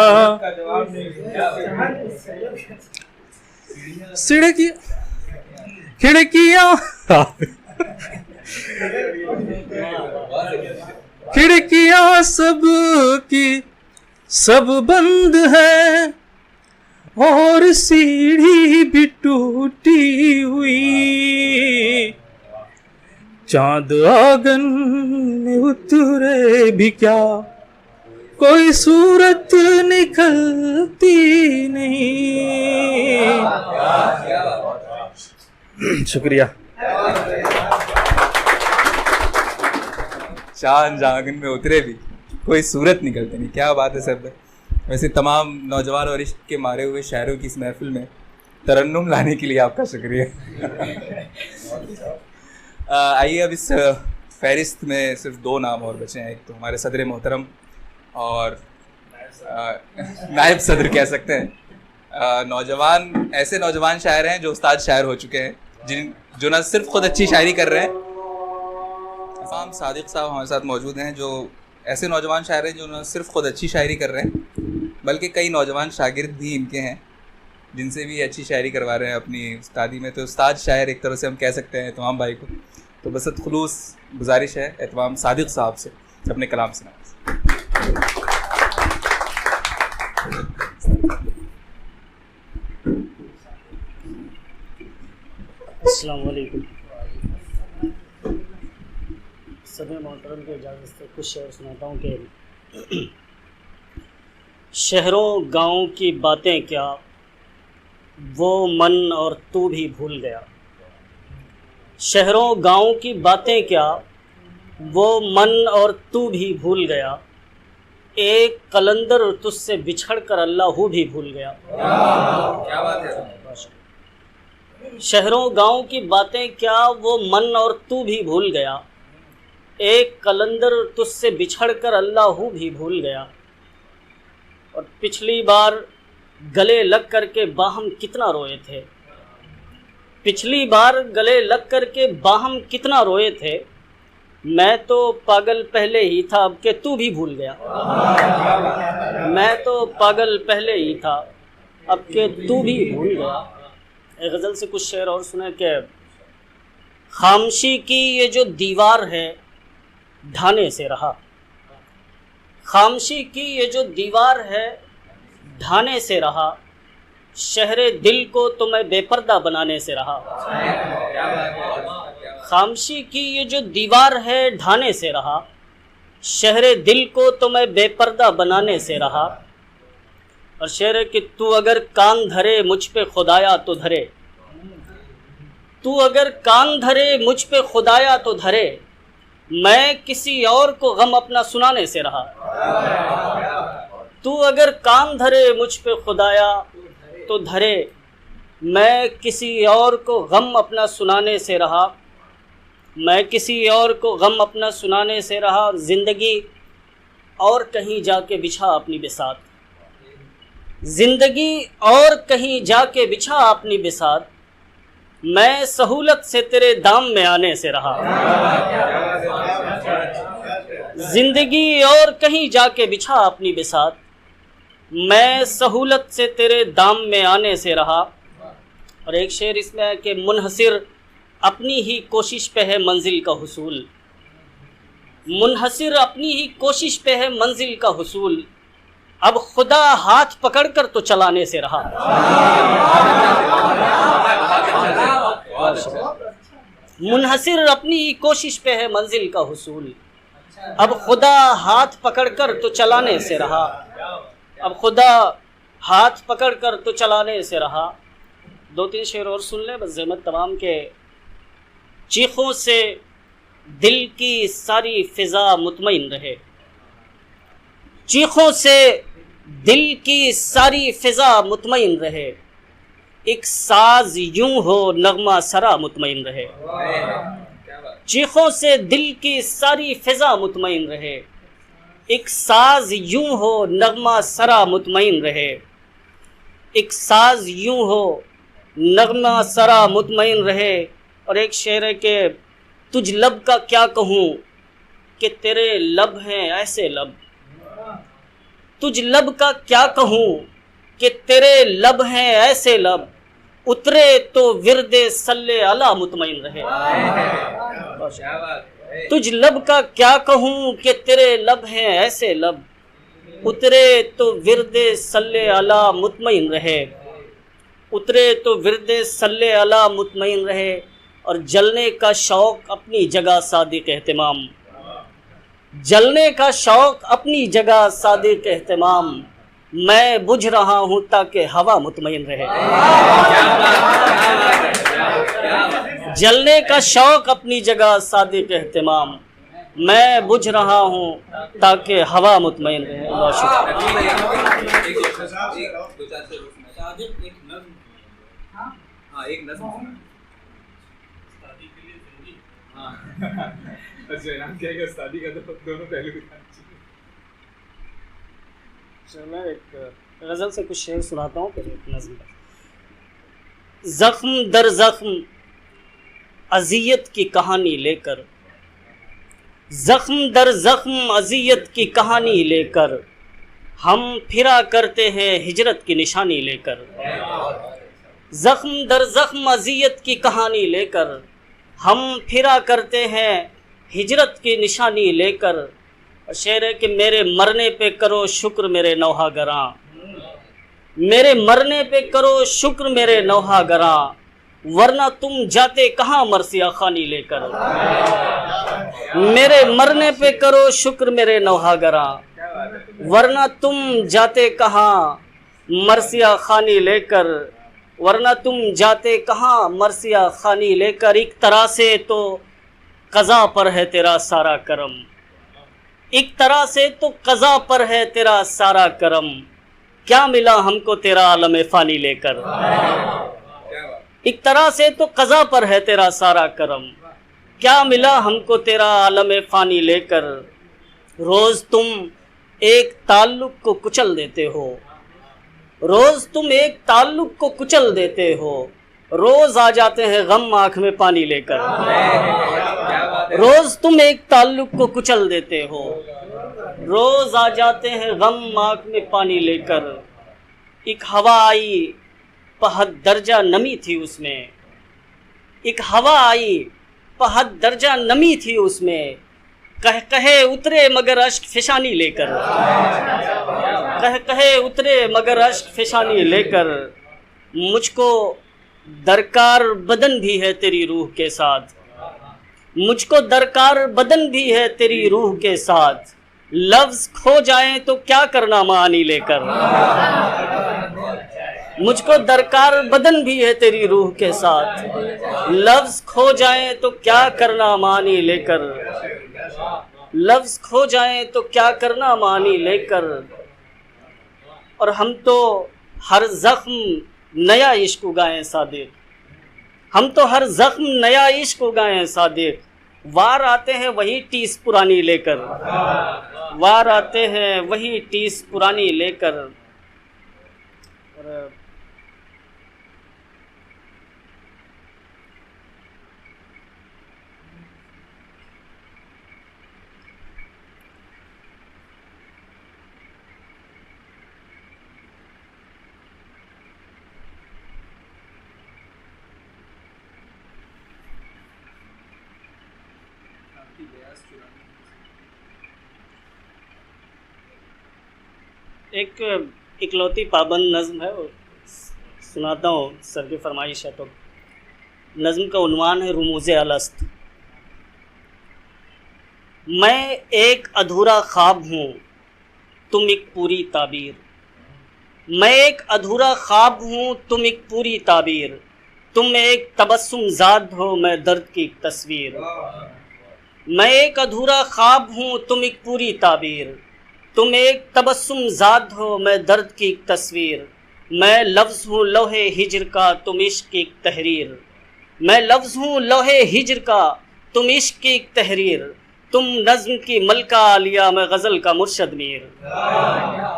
खिड़कियां सब की सब बंद है और सीढ़ी भी टूटी हुई। चाँद आंगन में उतरे भी क्या, कोई सूरत निकलती नहीं। शुक्रिया। चांद आंगन में उतरे भी कोई सूरत निकलती नहीं। क्या बात है सर। वैसे तमाम नौजवान और इश्क के मारे हुए शायरों की इस महफिल में तरन्नुम लाने के लिए आपका शुक्रिया। आइए अब इस फहरिस्त में सिर्फ दो नाम और बचे हैं। एक तो हमारे सदर मोहतरम और नायब सदर कह सकते हैं। नौजवान ऐसे नौजवान शायर हैं जो उस्ताद शायर हो चुके हैं, जो न सिर्फ खुद अच्छी शायरी कर रहे हैं। इमाम सादिक साहब हमारे साथ मौजूद हैं, जो ऐसे नौजवान शायर हैं जो न सिर्फ खुद अच्छी शायरी कर रहे हैं बल्कि कई नौजवान शागिर्द भी इनके हैं जिनसे भी अच्छी शायरी करवा रहे हैं अपनी उस्तादी में। तो उस्ताद शायर एक तरह से हम कह सकते हैं एहतमाम भाई को। तो बस खुलूस गुजारिश है एहतमाम सादिक साहब से अपने कलाम से। अस्सलाम वालेकुम। सभी मोहतरम की इजाज़त से कुछ शेर सुनाता हूँ कि शहरों गाँव की बातें क्या वो मन और तू भी भूल गया। शहरों गाँव की बातें क्या वो मन और तू भी भूल गया। एक कलंदर तुझसे बिछड़ कर अल्लाह भी भूल गया। क्या बात है। शहरों गाँव की बातें क्या वो मन और तू भी भूल गया। एक कलंदर तुझसे बिछड़ कर अल्लाह भी भूल गया। और पिछली बार गले लग कर के बाहम कितना रोए थे। पिछली बार गले लग कर के बाहम कितना रोए थे। मैं तो पागल पहले ही था अब के तू भी भूल गया। मैं तो पागल पहले ही था अब के तू भी भूल गया। एक गज़ल से कुछ शेर और सुने कि खामोशी की ये जो दीवार है ढाने से रहा। खामोशी की ये जो दीवार है ढाने से रहा। शहरे दिल को तो मैं बेपर्दा बनाने से रहा। खामोशी की ये जो दीवार है ढाने से रहा। शहरे दिल को तो मैं बेपर्दा बनाने से रहा। और शेर है कि तू अगर कान धरे मुझ पे खुदाया तो धरे। तू अगर कान धरे मुझ पे खुदाया तो धरे। मैं किसी और को गम अपना सुनाने से रहा। तू अगर कान धरे मुझ पे खुदाया तो धरे। मैं किसी और को गम अपना सुनाने से रहा। मैं किसी और को गम अपना सुनाने से रहा। और ज़िंदगी और कहीं जाके बिछा अपनी बिसात। ज़िंदगी और कहीं जाके बिछा अपनी बिसात। मैं सहूलत से तेरे दाम में आने से रहा। ज़िंदगी और कहीं जाके बिछा अपनी बिसात। मैं सहूलत से तेरे दाम में आने से रहा। और एक शेर इसमें है कि मुनहसिर अपनी ही कोशिश पे है मंजिल का हुसूल। मुनहसिर अपनी ही कोशिश पे है मंजिल का हुसूल। अब खुदा हाथ पकड़कर तो चलाने से रहा। मुनहसिर अपनी ही कोशिश पे है मंजिल का हुसूल। अब खुदा हाथ पकड़कर तो चलाने से रहा। अब खुदा हाथ पकड़कर तो चलाने से रहा। दो तीन शेर और सुन ले बस ज़हमत तमाम के। चीखों से दिल की सारी फिजा मुतमईन रहे। चीखों से दिल की सारी फिजा मुतमईन रहे। एक साज यूं हो नगमा सरा मुतमईन रहे। चीखों से दिल की सारी फिजा मुतमईन रहे। एक साज यूं हो नगमा सरा मुतमईन रहे। एक साज यूं हो नगमा सरा मुतमईन रहे। और एक शेर है कि तुझ लब का क्या कहूँ कि तेरे लब हैं ऐसे लब। तुझ लब का क्या कहूँ कि तेरे लब हैं ऐसे लब। उतरे तो विरदे सल्ले अला मुतमईन रहे। तुझ लब का क्या कहूँ कि तेरे लब हैं ऐसे लब। उतरे तो विरदे सल्ले अला मुतमईन रहे। उतरे तो विरदे सल्ले अला मुतमईन रहे। और जलने का शौक़ अपनी जगह सादिक एहतिमाम। जलने का शौक़ अपनी जगह सादिक एहतिमाम। मैं बुझ रहा हूँ ताकि हवा मुतमईन रहे। जलने का शौक़ अपनी जगह सादिक एहतिमाम। मैं बुझ रहा हूँ ताकि हवा मुतमईन रहे। मैं एक गज़ल से कुछ शेर सुनाता हूँ। ज़ख्म दर ज़ख्म अज़ियत की कहानी लेकर। ज़ख्म दर ज़ख्म अज़ियत की कहानी लेकर हम फिरा करते हैं हिजरत की निशानी लेकर, जख्म दर जख्म अजियत की कहानी लेकर, हम फिरा करते हैं हिजरत की निशानी लेकर। शेर है कि मेरे मरने पे करो शुक्र मेरे नौहा गरां, मेरे मरने पे करो शुक्र मेरे नौहा गरां, वरना तुम जाते कहाँ मरसिया खानी लेकर। मेरे मरने पे करो शुक्र मेरे नौहा गरां, वरना तुम जाते कहाँ मरसिया खानी लेकर, वरना तुम जाते कहाँ मरसिया खानी लेकर। एक तरह से तो कज़ा पर है तेरा सारा करम, एक तरह से तो कज़ा पर है तेरा सारा करम, क्या मिला हमको तेरा आलम फ़ानी लेकर। एक तरह से तो कज़ा पर है तेरा सारा करम, क्या मिला हमको तेरा आलम फ़ानी लेकर। रोज़ तुम एक ताल्लुक़ को कुचल देते हो, रोज़ तुम एक ताल्लुक़ को कुचल देते हो, रोज़ आ जाते हैं गम आँख में पानी लेकर। रोज़ तुम एक ताल्लुक़ को कुचल देते हो, रोज़ आ जाते हैं गम आँख में पानी लेकर। एक हवा आई पहद दर्जा नमी थी उसमें, एक हवा आई पहद दर्जा नमी थी उसमें, कह कहे उतरे मगर अश्क फिशानी लेकर, कह कहे उतरे मगर अश्क फिशानी लेकर। मुझको दरकार बदन भी है तेरी रूह के साथ, मुझको दरकार बदन भी है तेरी रूह के साथ, लफ्ज़ खो जाएं तो क्या करना मानी लेकर। मुझको दरकार बदन भी है तेरी रूह के साथ, लफ्ज़ खो जाएं तो क्या करना मानी लेकर, लफ्ज़ खो जाएं तो क्या करना मानी लेकर। और हम तो हर ज़ख्म नया इश्क उगाएं सादिक, हम तो हर ज़ख्म नया इश्क उगाएं सादिक, वार आते हैं वही टीस पुरानी लेकर, वार आते हैं वही टीस पुरानी लेकर। और एक इकलौती पाबंद नज़्म है, सुनाता हूँ, सर की फरमाइश है। तो नज़्म का उन्वान है रुमूज़े अलस्त। मैं एक अधूरा ख्वाब हूँ तुम एक पूरी ताबीर, मैं एक अधूरा ख्वाब हूँ तुम एक पूरी ताबीर, तुम एक तबस्सुम ज़ाद हो मैं दर्द की एक तस्वीर। मैं एक अधूरा ख्वाब हूँ तुम एक पूरी ताबीर, तुम एक तबस्सुम ज़ाद हो मैं दर्द की एक तस्वीर। मैं लफ्ज़ हूँ लोहे हिजर का तुम इश्क की एक तहरीर, मैं लफ्ज़ हूँ लोहे हिजर का तुम इश्क की एक तहरीर। तुम नज़्म की मलका आलिया मैं गज़ल का मुर्शद मीर,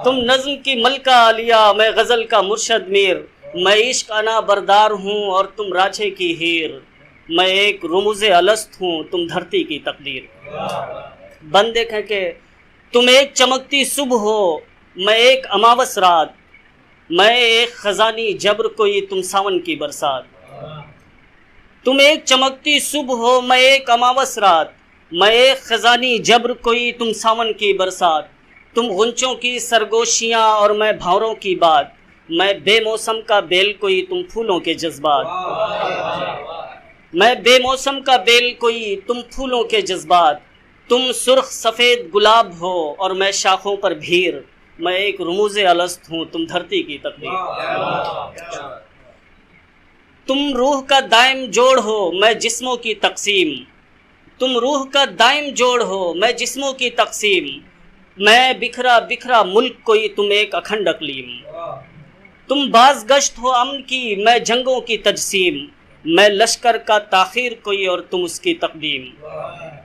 तुम नज़्म की मलका आलिया मैं गज़ल का मुर्शद मीर। मैं इश्क अना बरदार हूँ और तुम राछे की हीर, मैं एक रुमूज़े अलस्त हूँ तुम धरती की तकदीर। बंद देखें कि तुम एक चमकती सुबह हो मैं एक अमावस रात, मैं एक ख़ज़ानी जब्र कोई तुम सावन की बरसात। तुम एक चमकती सुबह हो मैं एक अमावस रात, मैं एक ख़ज़ानी जब्र कोई तुम सावन की बरसात। तुम गुंचों की सरगोशियाँ और मैं भावरों की बात, मैं बेमौसम का बेल कोई तुम फूलों के जज्बात। मैं बेमौसम का बेल कोई तुम फूलों के जज्बात। तुम सुर्ख सफ़ेद गुलाब हो और मैं शाखों पर भीर, मैं एक रुमूज़े अलस्त हूँ तुम धरती की तकदीर। तुम रूह का दायम जोड़ हो मैं जिस्मों की तकसीम, तुम रूह का दायम जोड़ हो मैं जिस्मों की तकसीम। मैं बिखरा बिखरा मुल्क कोई तुम एक अखंड अक़लीम, तुम बाज़ गश्त हो अमन की मैं जंगों की तजसीम। मैं लश्कर का ताख़ीर कोई और तुम उसकी तक़दीम।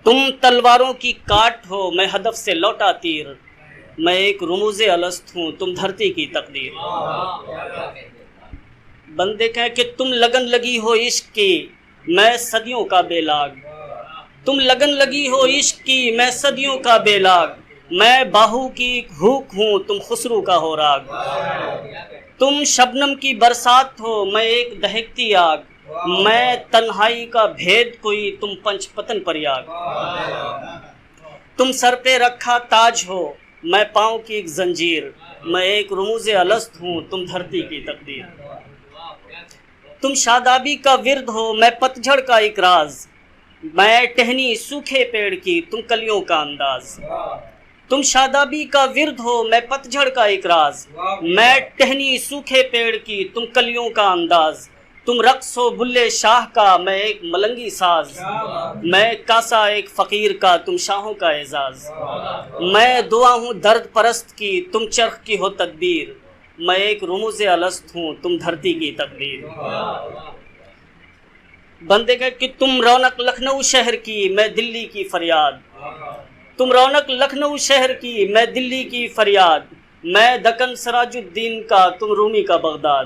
तुम तलवारों की काट हो मैं हदफ से लौटा तीर, मैं एक रुमूज़े अलस्त हूँ तुम धरती की तकदीर। बंदे कहें कि तुम लगन लगी हो इश्क की मैं सदियों का बेलाग, तुम लगन लगी हो इश्क की मैं सदियों का बेलाग। मैं बाहू की भूख हूँ, तुम खुसरू का हो राग। तुम शबनम की बरसात हो, मैं एक दहकती आग। मैं तन्हाई का भेद कोई, तुम पंचपतन पर याग। तुम सर पे रखा ताज हो, मैं पाँव की एक जंजीर। मैं एक रुमूज़े अलस्त हूँ, तुम धरती की तकदीर। तुम शादाबी का विरद हो, मैं पतझड़ का एक राज। मैं टहनी सूखे पेड़ की, तुम कलियों का अंदाज। तुम शादाबी का विरद हो, मैं पतझड़ का एक राज। मैं टहनी सूखे पेड़ की, तुम कलियों का अंदाज। तुम रक्स हो बुल्ले शाह का, मैं एक मलंगी साज। मैं कासा एक फ़कीर का, तुम शाहों का एजाज। मैं दुआ हूँ दर्द परस्त की, तुम चरख की हो तदबीर। मैं एक रुमूज़े अलस्त हूँ, तुम धरती की तकदीर। बंदे का कि तुम रौनक लखनऊ शहर की, मैं दिल्ली की फरियाद। तुम रौनक लखनऊ शहर की, मैं दिल्ली की फरियाद। मैं दक्कन सराजुद्दीन का, तुम रूमी का बगदाद।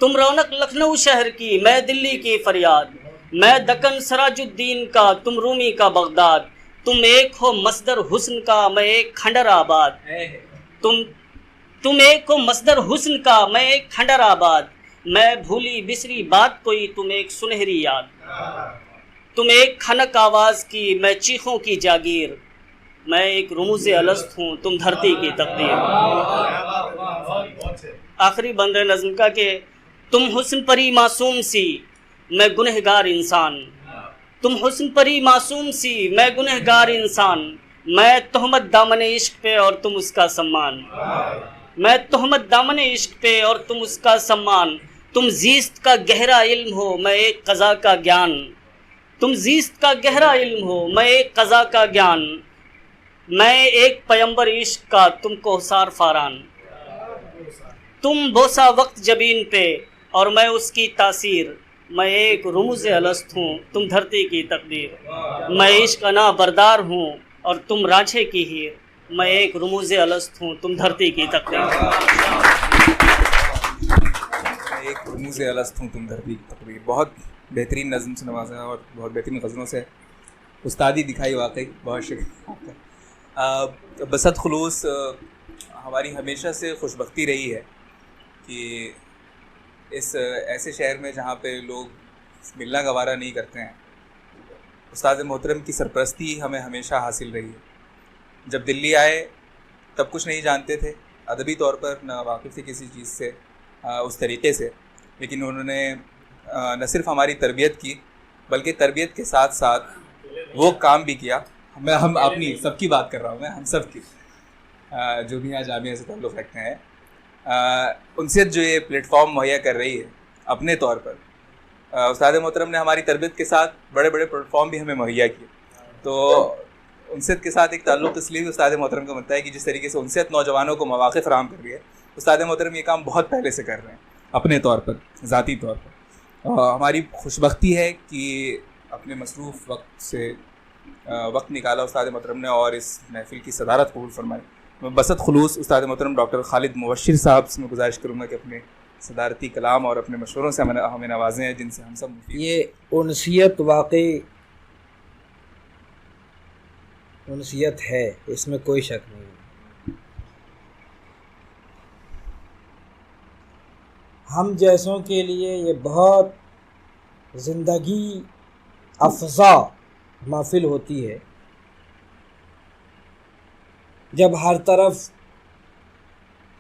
तुम रौनक लखनऊ शहर की, मैं दिल्ली की फरियाद। मैं दक्कन सराजुद्दीन का, तुम रूमी का बगदाद। तुम एक हो मसदर हुस्न का, मैं एक खंडर आबाद। तुम एक हो मसदर हुस्न का, मैं एक खंडर आबाद। मैं भूली बिसरी बात कोई, तुम एक सुनहरी याद। तुम एक खनक आवाज़ की, मैं चीखों की जागीर। मैं एक रुमूज़े अलस्त हूँ, तुम धरती की तकदीर। आखिरी बंद है नज़्म का कि तुम हुस्न परी मासूम सी, मैं गुनहगार इंसान। तुम हुस्न परी मासूम सी, मैं गुनहगार इंसान। मैं तोहमत दामने इश्क पे और तुम उसका सम्मान। मैं तोहमत दामने इश्क पे और तुम उसका सम्मान। तुम ज़ीस्त का गहरा इल्म हो, मैं एक क़ज़ा का ज्ञान। तुम ज़ीस्त का गहरा इल्म हो, मैं एक क़ज़ा का ज्ञान। मैं एक पैगंबर इश्क का, तुम कोहसार फारान। तुम बोसा वक्त जबीन पे और मैं उसकी तासीर। मैं एक रुमूज़े अलस्त हूँ, तुम धरती की तकदीर। मैं इश्क अना बरदार हूँ और तुम रांझे की हीर। मैं एक रुमूज़े अलस्त हूँ, तुम धरती की तकदीर। एक रुमूज़े अलस्त हूँ, तुम धरती की तकदीर। बहुत बेहतरीन नज़्म से नवाजा और बहुत बेहतरीन गज़लों से उस्तादी दिखाई, वाकई बहुत शुक्रिया। बसत खुलूस हमारी हमेशा से खुशबख्ती रही है कि इस ऐसे शहर में जहाँ पे लोग मिलना गवारा नहीं करते हैं, उस्ताद मोहतरम की सरपरस्ती हमें हमेशा हासिल रही है। जब दिल्ली आए तब कुछ नहीं जानते थे, अदबी तौर पर न वाकिफ़ थे किसी चीज़ से उस तरीके से, लेकिन उन्होंने न सिर्फ हमारी तरबियत की बल्कि तरबियत के साथ साथ वो काम भी किया। हम अपनी सबकी बात कर रहा हूँ मैं, हम सब की जो भी यहाँ जामिया से ताल्लुक़ रखते हैं, उनसे जो ये प्लेटफॉर्म मुहैया कर रही है अपने तौर पर, उस्ताद मोहतरम ने हमारी तरबियत के साथ बड़े बड़े प्लेटफॉर्म भी हमें मुहैया किए। तो उनसे के साथ एक ताल्लुक़ इसलिए भी उस्ताद मोहतरम का बनता है कि जिस तरीके से उनसे नौजवानों को मौक़े फ़राहम कर रही है, उस्ताद मोहतरम ये काम बहुत पहले से कर रहे हैं अपने तौर पर, ज़ाती तौर पर। हमारी खुशबख्ती है कि अपने मसरूफ़ वक्त से वक्त निकाला उस्ताद मोहतरम ने और इस महफ़िल की सदारत कबूल फरमाई। मैं बसत खुलूस उस्ताद मोहतरम डॉक्टर खालिद मुबश्शिर साहब से मैं गुजारिश करूँगा कि अपने सदारती कलाम और अपने मशवरों से हमें नवाजें हैं, जिनसे हम सब ये उनसियत वाकई उनसियत है, इसमें कोई शक नहीं। हम जैसों के लिए ये बहुत ज़िंदगी अफ़ज़ा महफ़िल होती है जब हर तरफ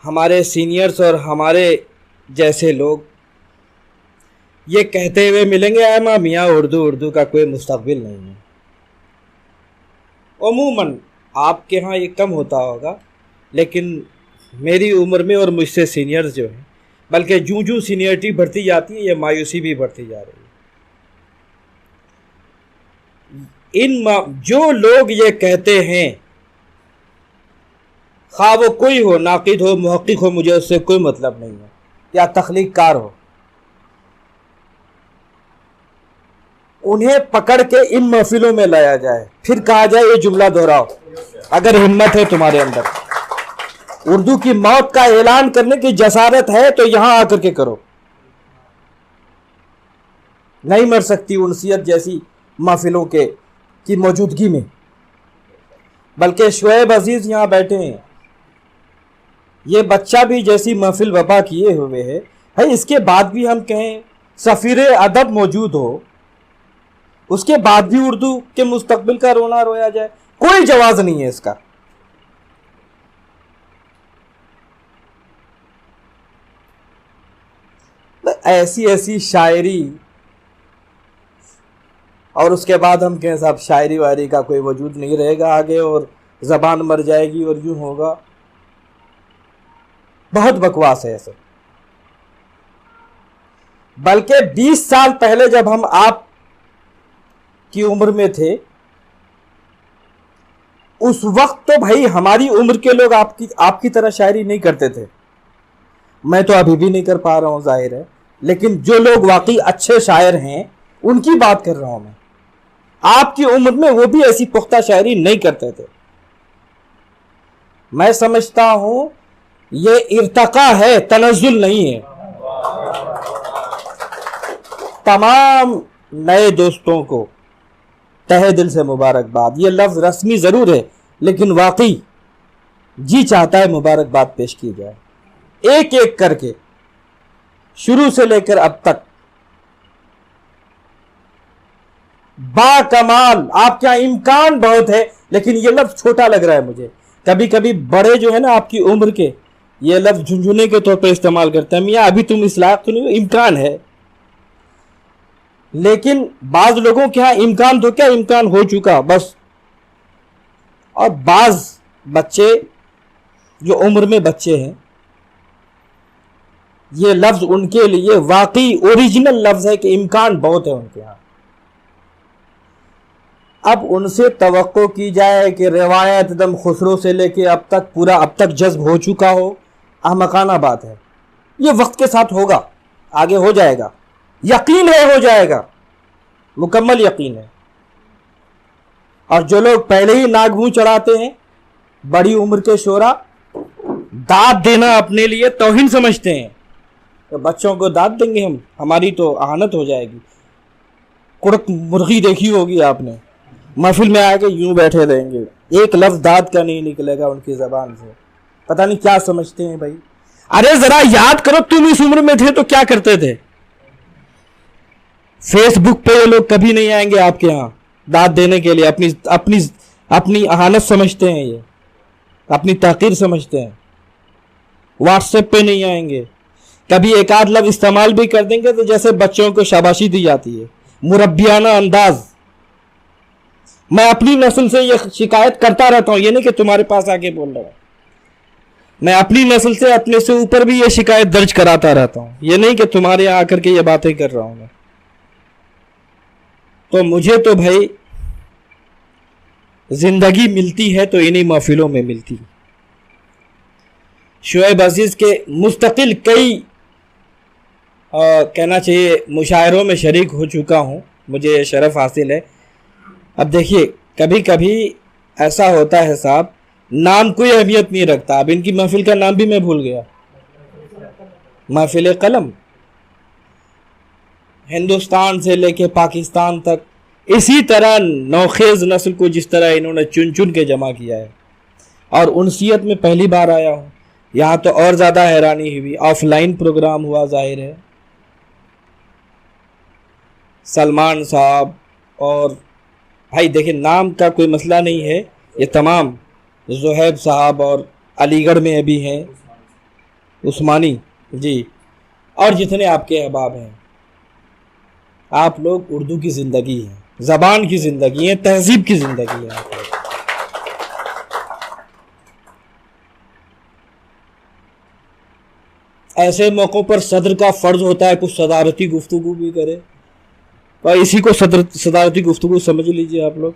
हमारे सीनियर्स और हमारे जैसे लोग ये कहते हुए मिलेंगे आमा मियाँ उर्दू का कोई मुस्तक़बिल नहीं है। अमूमन आपके यहाँ ये कम होता होगा, लेकिन मेरी उम्र में और मुझसे सीनियर्स जो हैं, बल्कि जूं सीनियरिटी बढ़ती जाती है ये मायूसी भी बढ़ती जा रही है। जो लोग ये कहते हैं, खा वो कोई हो, नाक़िद हो, मुहक़्क़िक़ हो, मुझे उससे कोई मतलब नहीं है, या तख्लीक़ कार हो, उन्हें पकड़ के इन महफिलों में लाया जाए, फिर कहा जाए ये जुमला दोहराओ। अगर हिम्मत है तुम्हारे अंदर, उर्दू की मौत का ऐलान करने की जसारत है तो यहां आकर के करो। नहीं मर सकती उनसियत जैसी महफिलों की मौजूदगी में। बल्कि शुएब अजीज यहाँ बैठे हैं, ये बच्चा भी जैसी महफिल वफा किए हुए है। भाई इसके बाद भी हम कहें सफ़ीर अदब मौजूद हो, उसके बाद भी उर्दू के मुस्तकबिल का रोना रोया जाए, कोई जवाज नहीं है इसका। ऐसी ऐसी शायरी, और उसके बाद हम कहें साहब शायरी वायरी का कोई वजूद नहीं रहेगा आगे और ज़बान मर जाएगी और यूं होगा, बहुत बकवास है ऐसे। बल्कि 20 साल पहले जब हम आप की उम्र में थे, उस वक्त तो भाई हमारी उम्र के लोग आपकी तरह शायरी नहीं करते थे। मैं तो अभी भी नहीं कर पा रहा हूं जाहिर है, लेकिन जो लोग वाकई अच्छे शायर हैं उनकी बात कर रहा हूं मैं। आपकी उम्र में वो भी ऐसी पुख्ता शायरी नहीं करते थे। मैं समझता हूं ये इर्तका है, तनज़्ज़ुल नहीं है। तमाम नए दोस्तों को तहे दिल से मुबारकबाद। ये लफ्ज़ रस्मी ज़रूर है लेकिन वाकई जी चाहता है मुबारकबाद पेश की जाए, एक एक करके शुरू से लेकर अब तक। बाकमाल, आपके यहाँ इम्कान बहुत है, लेकिन ये लफ्ज़ छोटा लग रहा है मुझे। कभी कभी बड़े जो है ना आपकी उम्र के, ये लफ्ज़ झुंझुने के तौर पर इस्तेमाल करते हैं, मियाँ अभी तुम इस लायक तो नहीं हो, इम्कान है। लेकिन बाज लोगों के यहाँ इम्कान तो क्या, इम्कान हो चुका बस। और बाज बच्चे जो उम्र में बच्चे हैं, ये लफ्ज़ उनके लिए वाकई ओरिजिनल लफ्ज़ है कि इम्कान बहुत है उनके यहाँ। अब उनसे तवक्को की जाए कि रिवायत दम खुसरो से लेके अब तक पूरा अब तक जज्ब हो चुका हो, अहमकाना बात है। ये वक्त के साथ होगा, आगे हो जाएगा, यकीन है हो जाएगा, मुकम्मल यकीन है। और जो लोग पहले ही नाक मुंह चढ़ाते हैं, बड़ी उम्र के शोरा, दाद देना अपने लिए तौहीन समझते हैं, तो बच्चों को दाद देंगे हम, हमारी तो आहानत हो जाएगी। कुड़क मुर्गी देखी होगी आपने, महफिल में आके यूं बैठे रहेंगे, एक लफ्ज़ दाद का नहीं निकलेगा उनकी ज़बान से। पता नहीं क्या समझते हैं भाई। अरे ज़रा याद करो, तुम इस उम्र में थे तो क्या करते थे। फेसबुक पे ये लोग कभी नहीं आएंगे आपके यहाँ दाद देने के लिए, अपनी अपनी अपनी अहानत समझते हैं, ये अपनी ताक़ीर समझते हैं। व्हाट्सएप पे नहीं आएंगे, कभी एक आध लफ्ज़ इस्तेमाल भी कर देंगे तो जैसे बच्चों को शाबाशी दी जाती है, मुरब्बियाना अंदाज। मैं अपनी नस्ल से ये शिकायत करता रहता हूँ, ये नहीं कि तुम्हारे पास आके बोल रहा हूँ, मैं अपनी नस्ल से अपने से ऊपर भी ये शिकायत दर्ज कराता रहता हूँ, ये नहीं कि तुम्हारे यहाँ आकर के ये बातें कर रहा हूँ मैं। तो मुझे तो भाई जिंदगी मिलती है तो इन्हीं महफिलों में मिलती है। शुएब अजीज़ के मुस्तकिल कई कहना चाहिए मुशायरों में शरीक हो चुका हूँ, मुझे शरफ़ हासिल है। अब देखिए कभी कभी ऐसा होता है साहब, नाम कोई अहमियत नहीं रखता। अब इनकी महफिल का नाम भी मैं भूल गया, महफिल कलम। हिंदुस्तान से लेके पाकिस्तान तक इसी तरह नौखेज़ नस्ल को जिस तरह इन्होंने चुन चुन के जमा किया है, और उनसियत में पहली बार आया हूँ यहाँ तो और ज़्यादा हैरानी हुई। ऑफलाइन प्रोग्राम हुआ जाहिर है, सलमान साहब, और भाई देखिए नाम का कोई मसला नहीं है, ये तमाम ज़ुहैब साहब और अलीगढ़ में अभी हैं उस्मानी जी, और जितने आपके अहबाब हैं। आप लोग उर्दू की ज़िंदगी है, ज़बान की ज़िंदगी है, तहज़ीब की ज़िंदगी है। ऐसे मौक़ों पर सदर का फ़र्ज़ होता है कुछ सदारती गुफ्तगू भी करे, और इसी को सदारती गुफ्तगू समझ लीजिए आप लोग।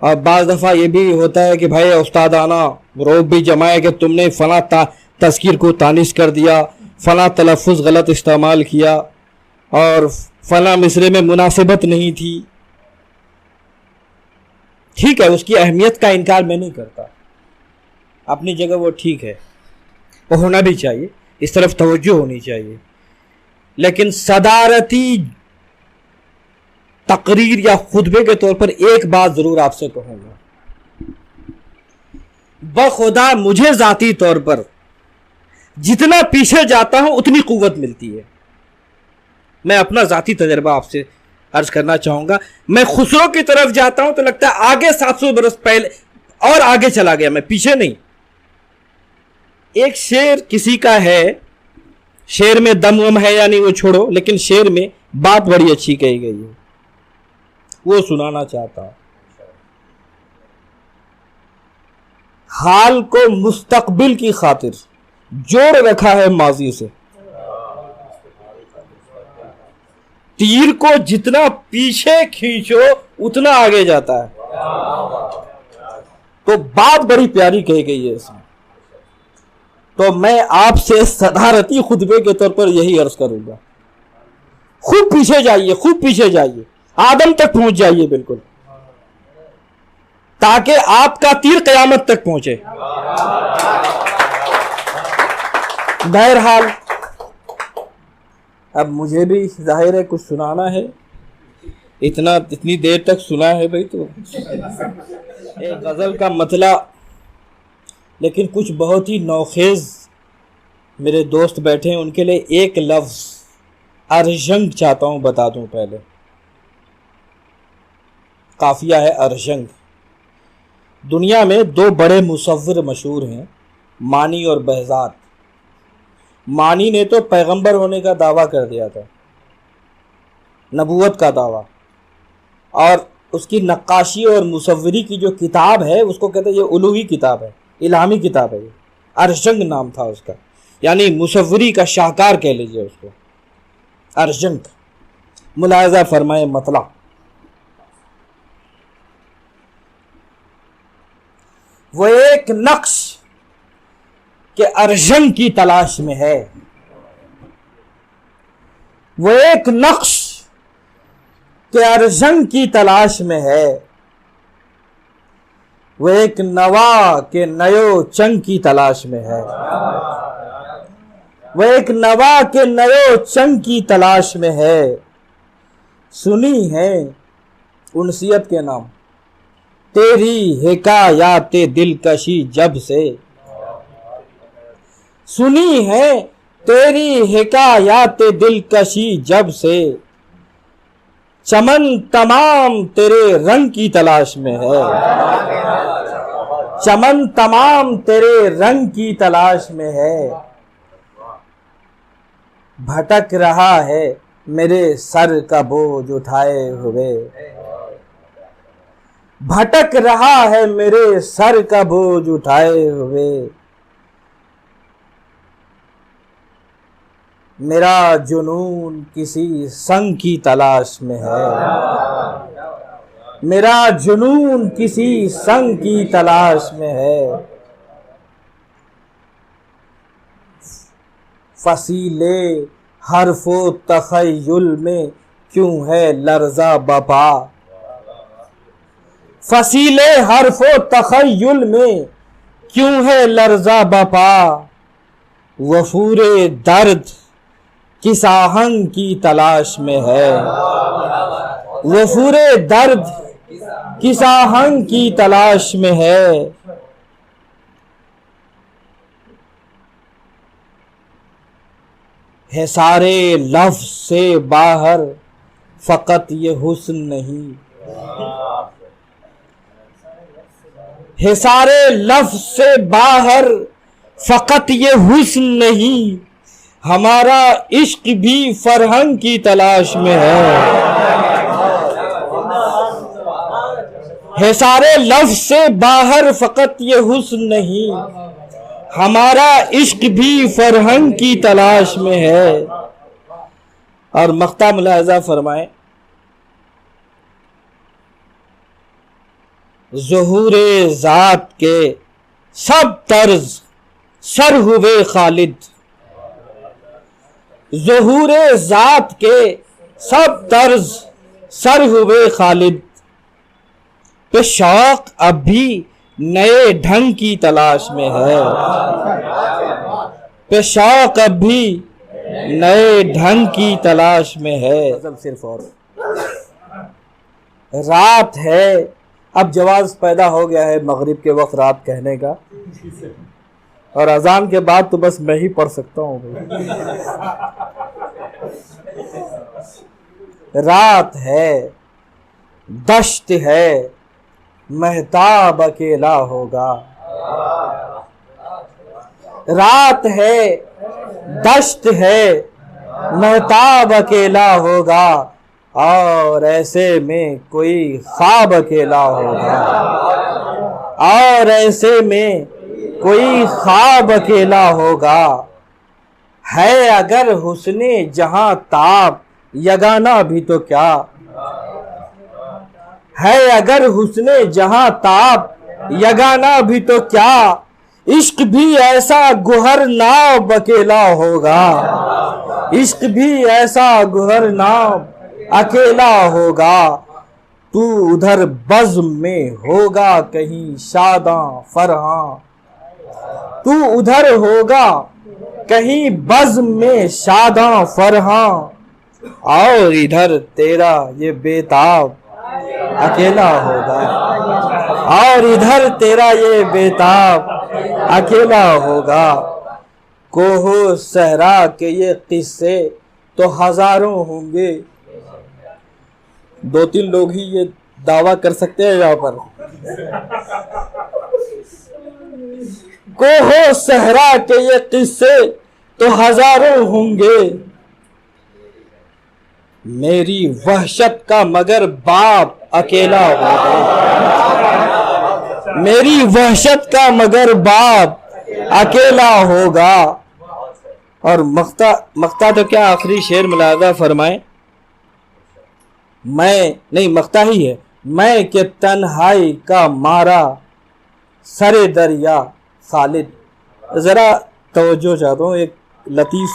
और बाज़ दफ़ा ये भी होता है कि भाई उस्तादाना रोब भी जमाए कि तुमने फ़ला तज़कीर को तानिस कर दिया, फ़ला तलफ़ुज़ गलत इस्तेमाल किया, और फ़ला मिसरे में मुनासिबत नहीं थी। ठीक है, उसकी अहमियत का इनकार मैं नहीं करता, अपनी जगह वो ठीक है, वो होना भी चाहिए, इस तरफ तवज्जो होनी चाहिए। लेकिन सदारती तकरीर या खुतबे के तौर पर एक बात ज़रूर आपसे कहूँगा, बखुदा मुझे जाती तौर पर जितना पीछे जाता हूं उतनी कुव्वत मिलती है। मैं अपना जाती तजर्बा आपसे अर्ज करना चाहूंगा। मैं खुसरो की तरफ जाता हूं तो लगता है आगे 700 बरस पहले और आगे चला गया, मैं पीछे नहीं। एक शेर किसी का है, शेर में दम वम है या नहीं वो छोड़ो, लेकिन शेर में बात बड़ी अच्छी कही गई है, वो सुनाना चाहता हूं। हाल को मुस्तकबिल की खातिर जोड़ रखा है माजी से, तीर को जितना पीछे खींचो उतना आगे जाता है। तो बात बड़ी प्यारी कही गई है इसमें। तो मैं आपसे सदारती खुतबे के तौर पर यही अर्ज करूंगा, खूब पीछे जाइए, खूब पीछे जाइए, आदम तक पहुंच जाइए बिल्कुल, ताकि आपका तीर कयामत तक पहुंचे। बहरहाल अब मुझे भी जाहिर है कुछ सुनाना है, इतनी देर तक सुना है भाई, तो एक गज़ल का मतला, लेकिन कुछ बहुत ही नौखेज मेरे दोस्त बैठे हैं, उनके लिए एक लफ्ज़ अर्जंग चाहता हूँ बता दूँ। पहले काफिया है अर्जंग। दुनिया में दो बड़े मुसव्विर मशहूर हैं, मानी और बहज़ाद। मानी ने तो पैगंबर होने का दावा कर दिया था, नबूवत का दावा, और उसकी नक्काशी और मुसव्विरी की जो किताब है उसको कहते हैं ये उलूही किताब है, इल्हामी किताब है। ये अर्जंग नाम था उसका, यानी मुसव्विरी का शाहकार कह लीजिए उसको, अर्जंग। मुलाहजा फरमाए मतला। वो एक नक्श के अर्जंग की तलाश में है, वो एक नक्श के अर्जंग की तलाश में है, वो एक नवा के नयो चंग की तलाश में है, वो एक नवा के नयो चंग की तलाश में है। सुनी है उनसियत के नाम तेरी हिकायाते दिलकशी जब से, सुनी है तेरी हिकायाते दिलकशी जब से, चमन तमाम तेरे रंग की तलाश में है, चमन तमाम तेरे रंग की तलाश में है। भटक रहा है मेरे सर का बोझ उठाए हुए, भटक रहा है मेरे सर का बोझ उठाए हुए। मेरा जुनून किसी संग की तलाश में है, मेरा जुनून किसी संग की तलाश में है। फसीले हरफो तखय्युल में क्यों है लर्जा बपा, फसीले हरफो तखय्युल में क्यों है लर्जा बपा। वफूरे दर्द किस आहंग की तलाश में है, वफूरे दर्द किस आहंग की तलाश में है। सारे लफ्ज़ से बाहर फ़कत ये हुस्न नहीं, है सारे लफ्ज़ से बाहर फ़कत ये हुस्न नहीं। हमारा इश्क भी फरहंग की तलाश में है सारे लफ्ज़ से बाहर फ़कत ये हुस्न नहीं। हमारा इश्क भी फरहंग की तलाश में है। और मख्ता मुलाहजा फरमाए, ज़ुहूरे ज़ात के सब तर्ज सर हुए खालिद, ज़ुहूरे ज़ात के सब तर्ज सर हुए खालिद। पे शौक अब भी नए ढंग की तलाश में है, पे शौक अब भी नए ढंग की तलाश में है। सिर्फ और रात है अब जवाब पैदा हो गया है मगरिब के वक्त रात कहने का, और अजान के बाद तो बस मैं ही पढ़ सकता हूँ भाई। रात है, दश्त है, महताब अकेला होगा। रात है, दश्त है, महताब अकेला होगा, और ऐसे में कोई ख्वाब अकेला होगा, और ऐसे में कोई ख्वाब अकेला होगा। है अगर हुस्ने जहां ताब यगाना भी तो क्या, है अगर हुस्ने जहां ताब यगाना भी तो क्या, इश्क भी ऐसा गुहर नाव अकेला होगा, इश्क भी ऐसा गुहर नाव अकेला होगा। तू उधर बज़्म में होगा कहीं शादां फरहां, तू उधर होगा कहीं बज़्म में शादां फरहां, और इधर तेरा ये बेताब अकेला होगा, और इधर तेरा ये बेताब अकेला होगा। कोहो सहरा के ये किस्से तो हजारों होंगे। 2-3 लोग ही ये दावा कर सकते हैं यहाँ पर। कोहो सहरा के ये किस्से तो हजारों होंगे, मेरी वहशत का मगर बाप अकेला होगा, मेरी वहशत का मगर बाप अकेला होगा। और मख्ता तो क्या आखिरी शेर मुलाजा फरमाए, मैं नहीं मख्ता ही है, मैं के तन्हाई का मारा सरे दरिया खालिद। जरा तवज्जो चाहता हूँ, एक लतीफ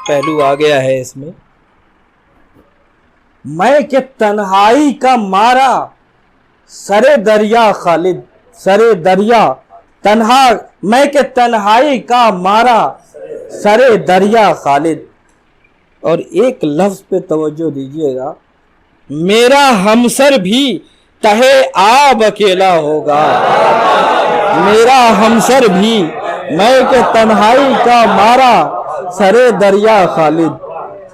पहलू आ गया है इसमें। मैं के तन्हाई का मारा सरे दरिया खालिद, सरे दरिया तन्हा, मैं के तन्हाई का मारा सरे दरिया खालिद। और एक लफ्ज पे तवज्जो दीजिएगा, मेरा हमसर भी तहे आब अकेला होगा, मेरा हमसर भी, मैं के तन्हाई का मारा सरे दरिया खालिद,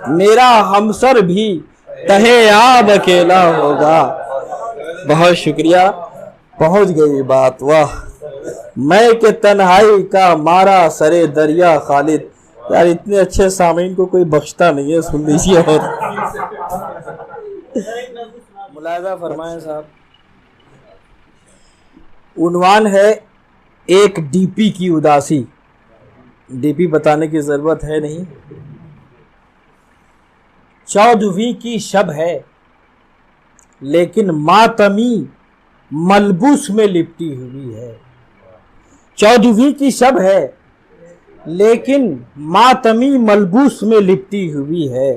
मेरा हमसर भी तहे आब अकेला होगा। बहुत शुक्रिया, पहुंच गई बात, वाह। मैं के तन्हाई का मारा सरे दरिया खालिद। यार इतने अच्छे सामीन को कोई बख्शता नहीं है, सुन लीजिए। और मुलाजा फरमाएं साहब। उन्वान है एक डीपी की उदासी। डीपी बताने की जरूरत है नहीं। 14वीं की शब है लेकिन मातमी मलबूस में लिपटी हुई है। 14वीं की शब है लेकिन मातमी मलबूस में लिपटी हुई है।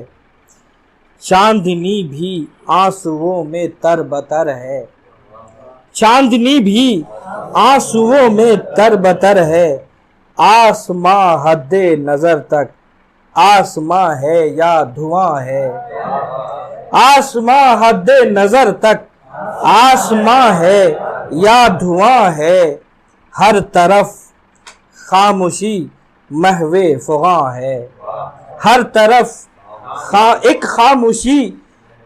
चांदनी भी आंसुओं में तरबतर है, चांदनी भी आंसुओं में तरबतर है। आसमां हद्दे नजर तक आसमां है या धुआं है, आसमां हद्दे नजर तक आसमां है या धुआं है। हर तरफ खामोशी महवे फुगां है, हर तरफ एक खामोशी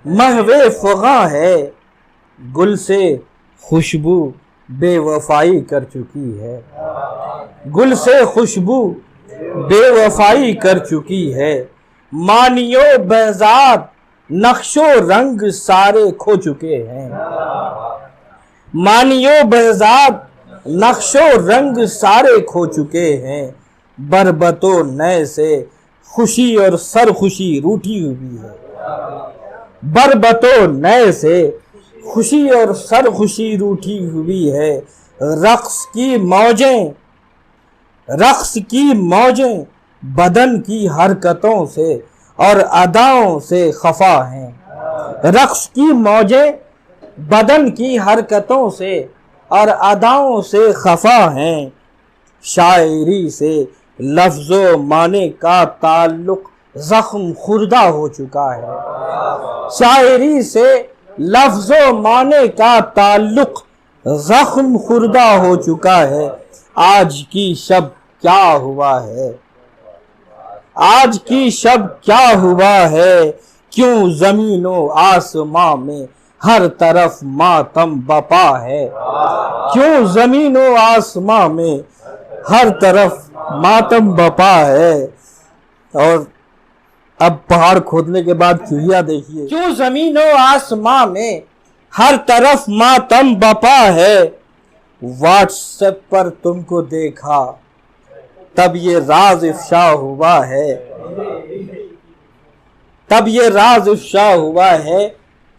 महवे फुगां है। गुल से खुशबू बेवफाई कर चुकी है, गुल से खुशबू बेवफाई कर चुकी है। मानियो बेजाद नक्शो रंग सारे खो चुके हैं, मानियो बेजाद नक्शो रंग सारे खो चुके हैं। बरबतो नए से खुशी और सरखुशी रूठी हुई है, बरबतो नए से खुशी और सरखुशी रूठी हुई है। रक्स की मौजें, रक्स की मौजें बदन की हरकतों से और अदाओं से खफा हैं। रक्स की मौजें बदन की हरकतों से और अदाओं से खफा हैं। शायरी से लफ्ज़ो माने का ताल्लुक जख्म खुर्दा हो चुका है, शायरी से लफ्ज़ो माने का ताल्लुक जख्म खुर्दा हो चुका है, आज की शब क्या हुआ है, आज की शब क्या हुआ है, क्यों जमीनों आसमां में हर तरफ मातम बपा है, क्यों जमीनों आसमां में हर तरफ मातम बपा है। और अब पहाड़ खोदने के बाद चूहिया देखिए, क्यों जमीनों आसमां में हर तरफ मातम बपा है, व्हाट्सएप पर तुमको देखा तब ये राज इफ्शा हुआ है, तब ये राज इफ्शा हुआ है,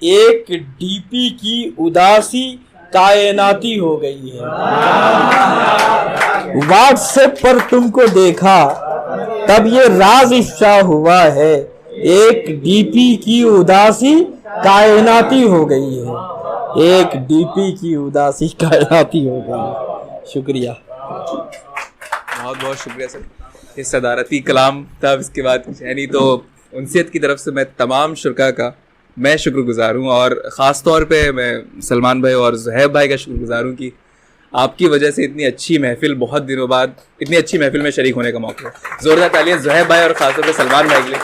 एक डीपी की उदासी कायनाती हो गई है। व्हाट्सएप पर तुमको देखा तब ये राज इफ्शा हुआ है, एक डीपी की उदासी कायनाती हो गई है, एक डीपी की उदासी कायनाती हो गई। शुक्रिया, बहुत बहुत शुक्रिया सर। ये सदारती कलाम था। इसके बाद यानी तो उनसियत की तरफ से मैं तमाम शुरका का मैं शुक्रगुजार हूँ, और ख़ास तौर पे मैं सलमान भाई और ज़ुहैब भाई का शुक्रगुजार हूँ कि आपकी वजह से इतनी अच्छी महफिल, बहुत दिनों बाद इतनी अच्छी महफिल में शरीक होने का मौका है। ज़ोरदार तालियां ज़ुहैब भाई और ख़ास तौर पे सलमान भाई के लिए।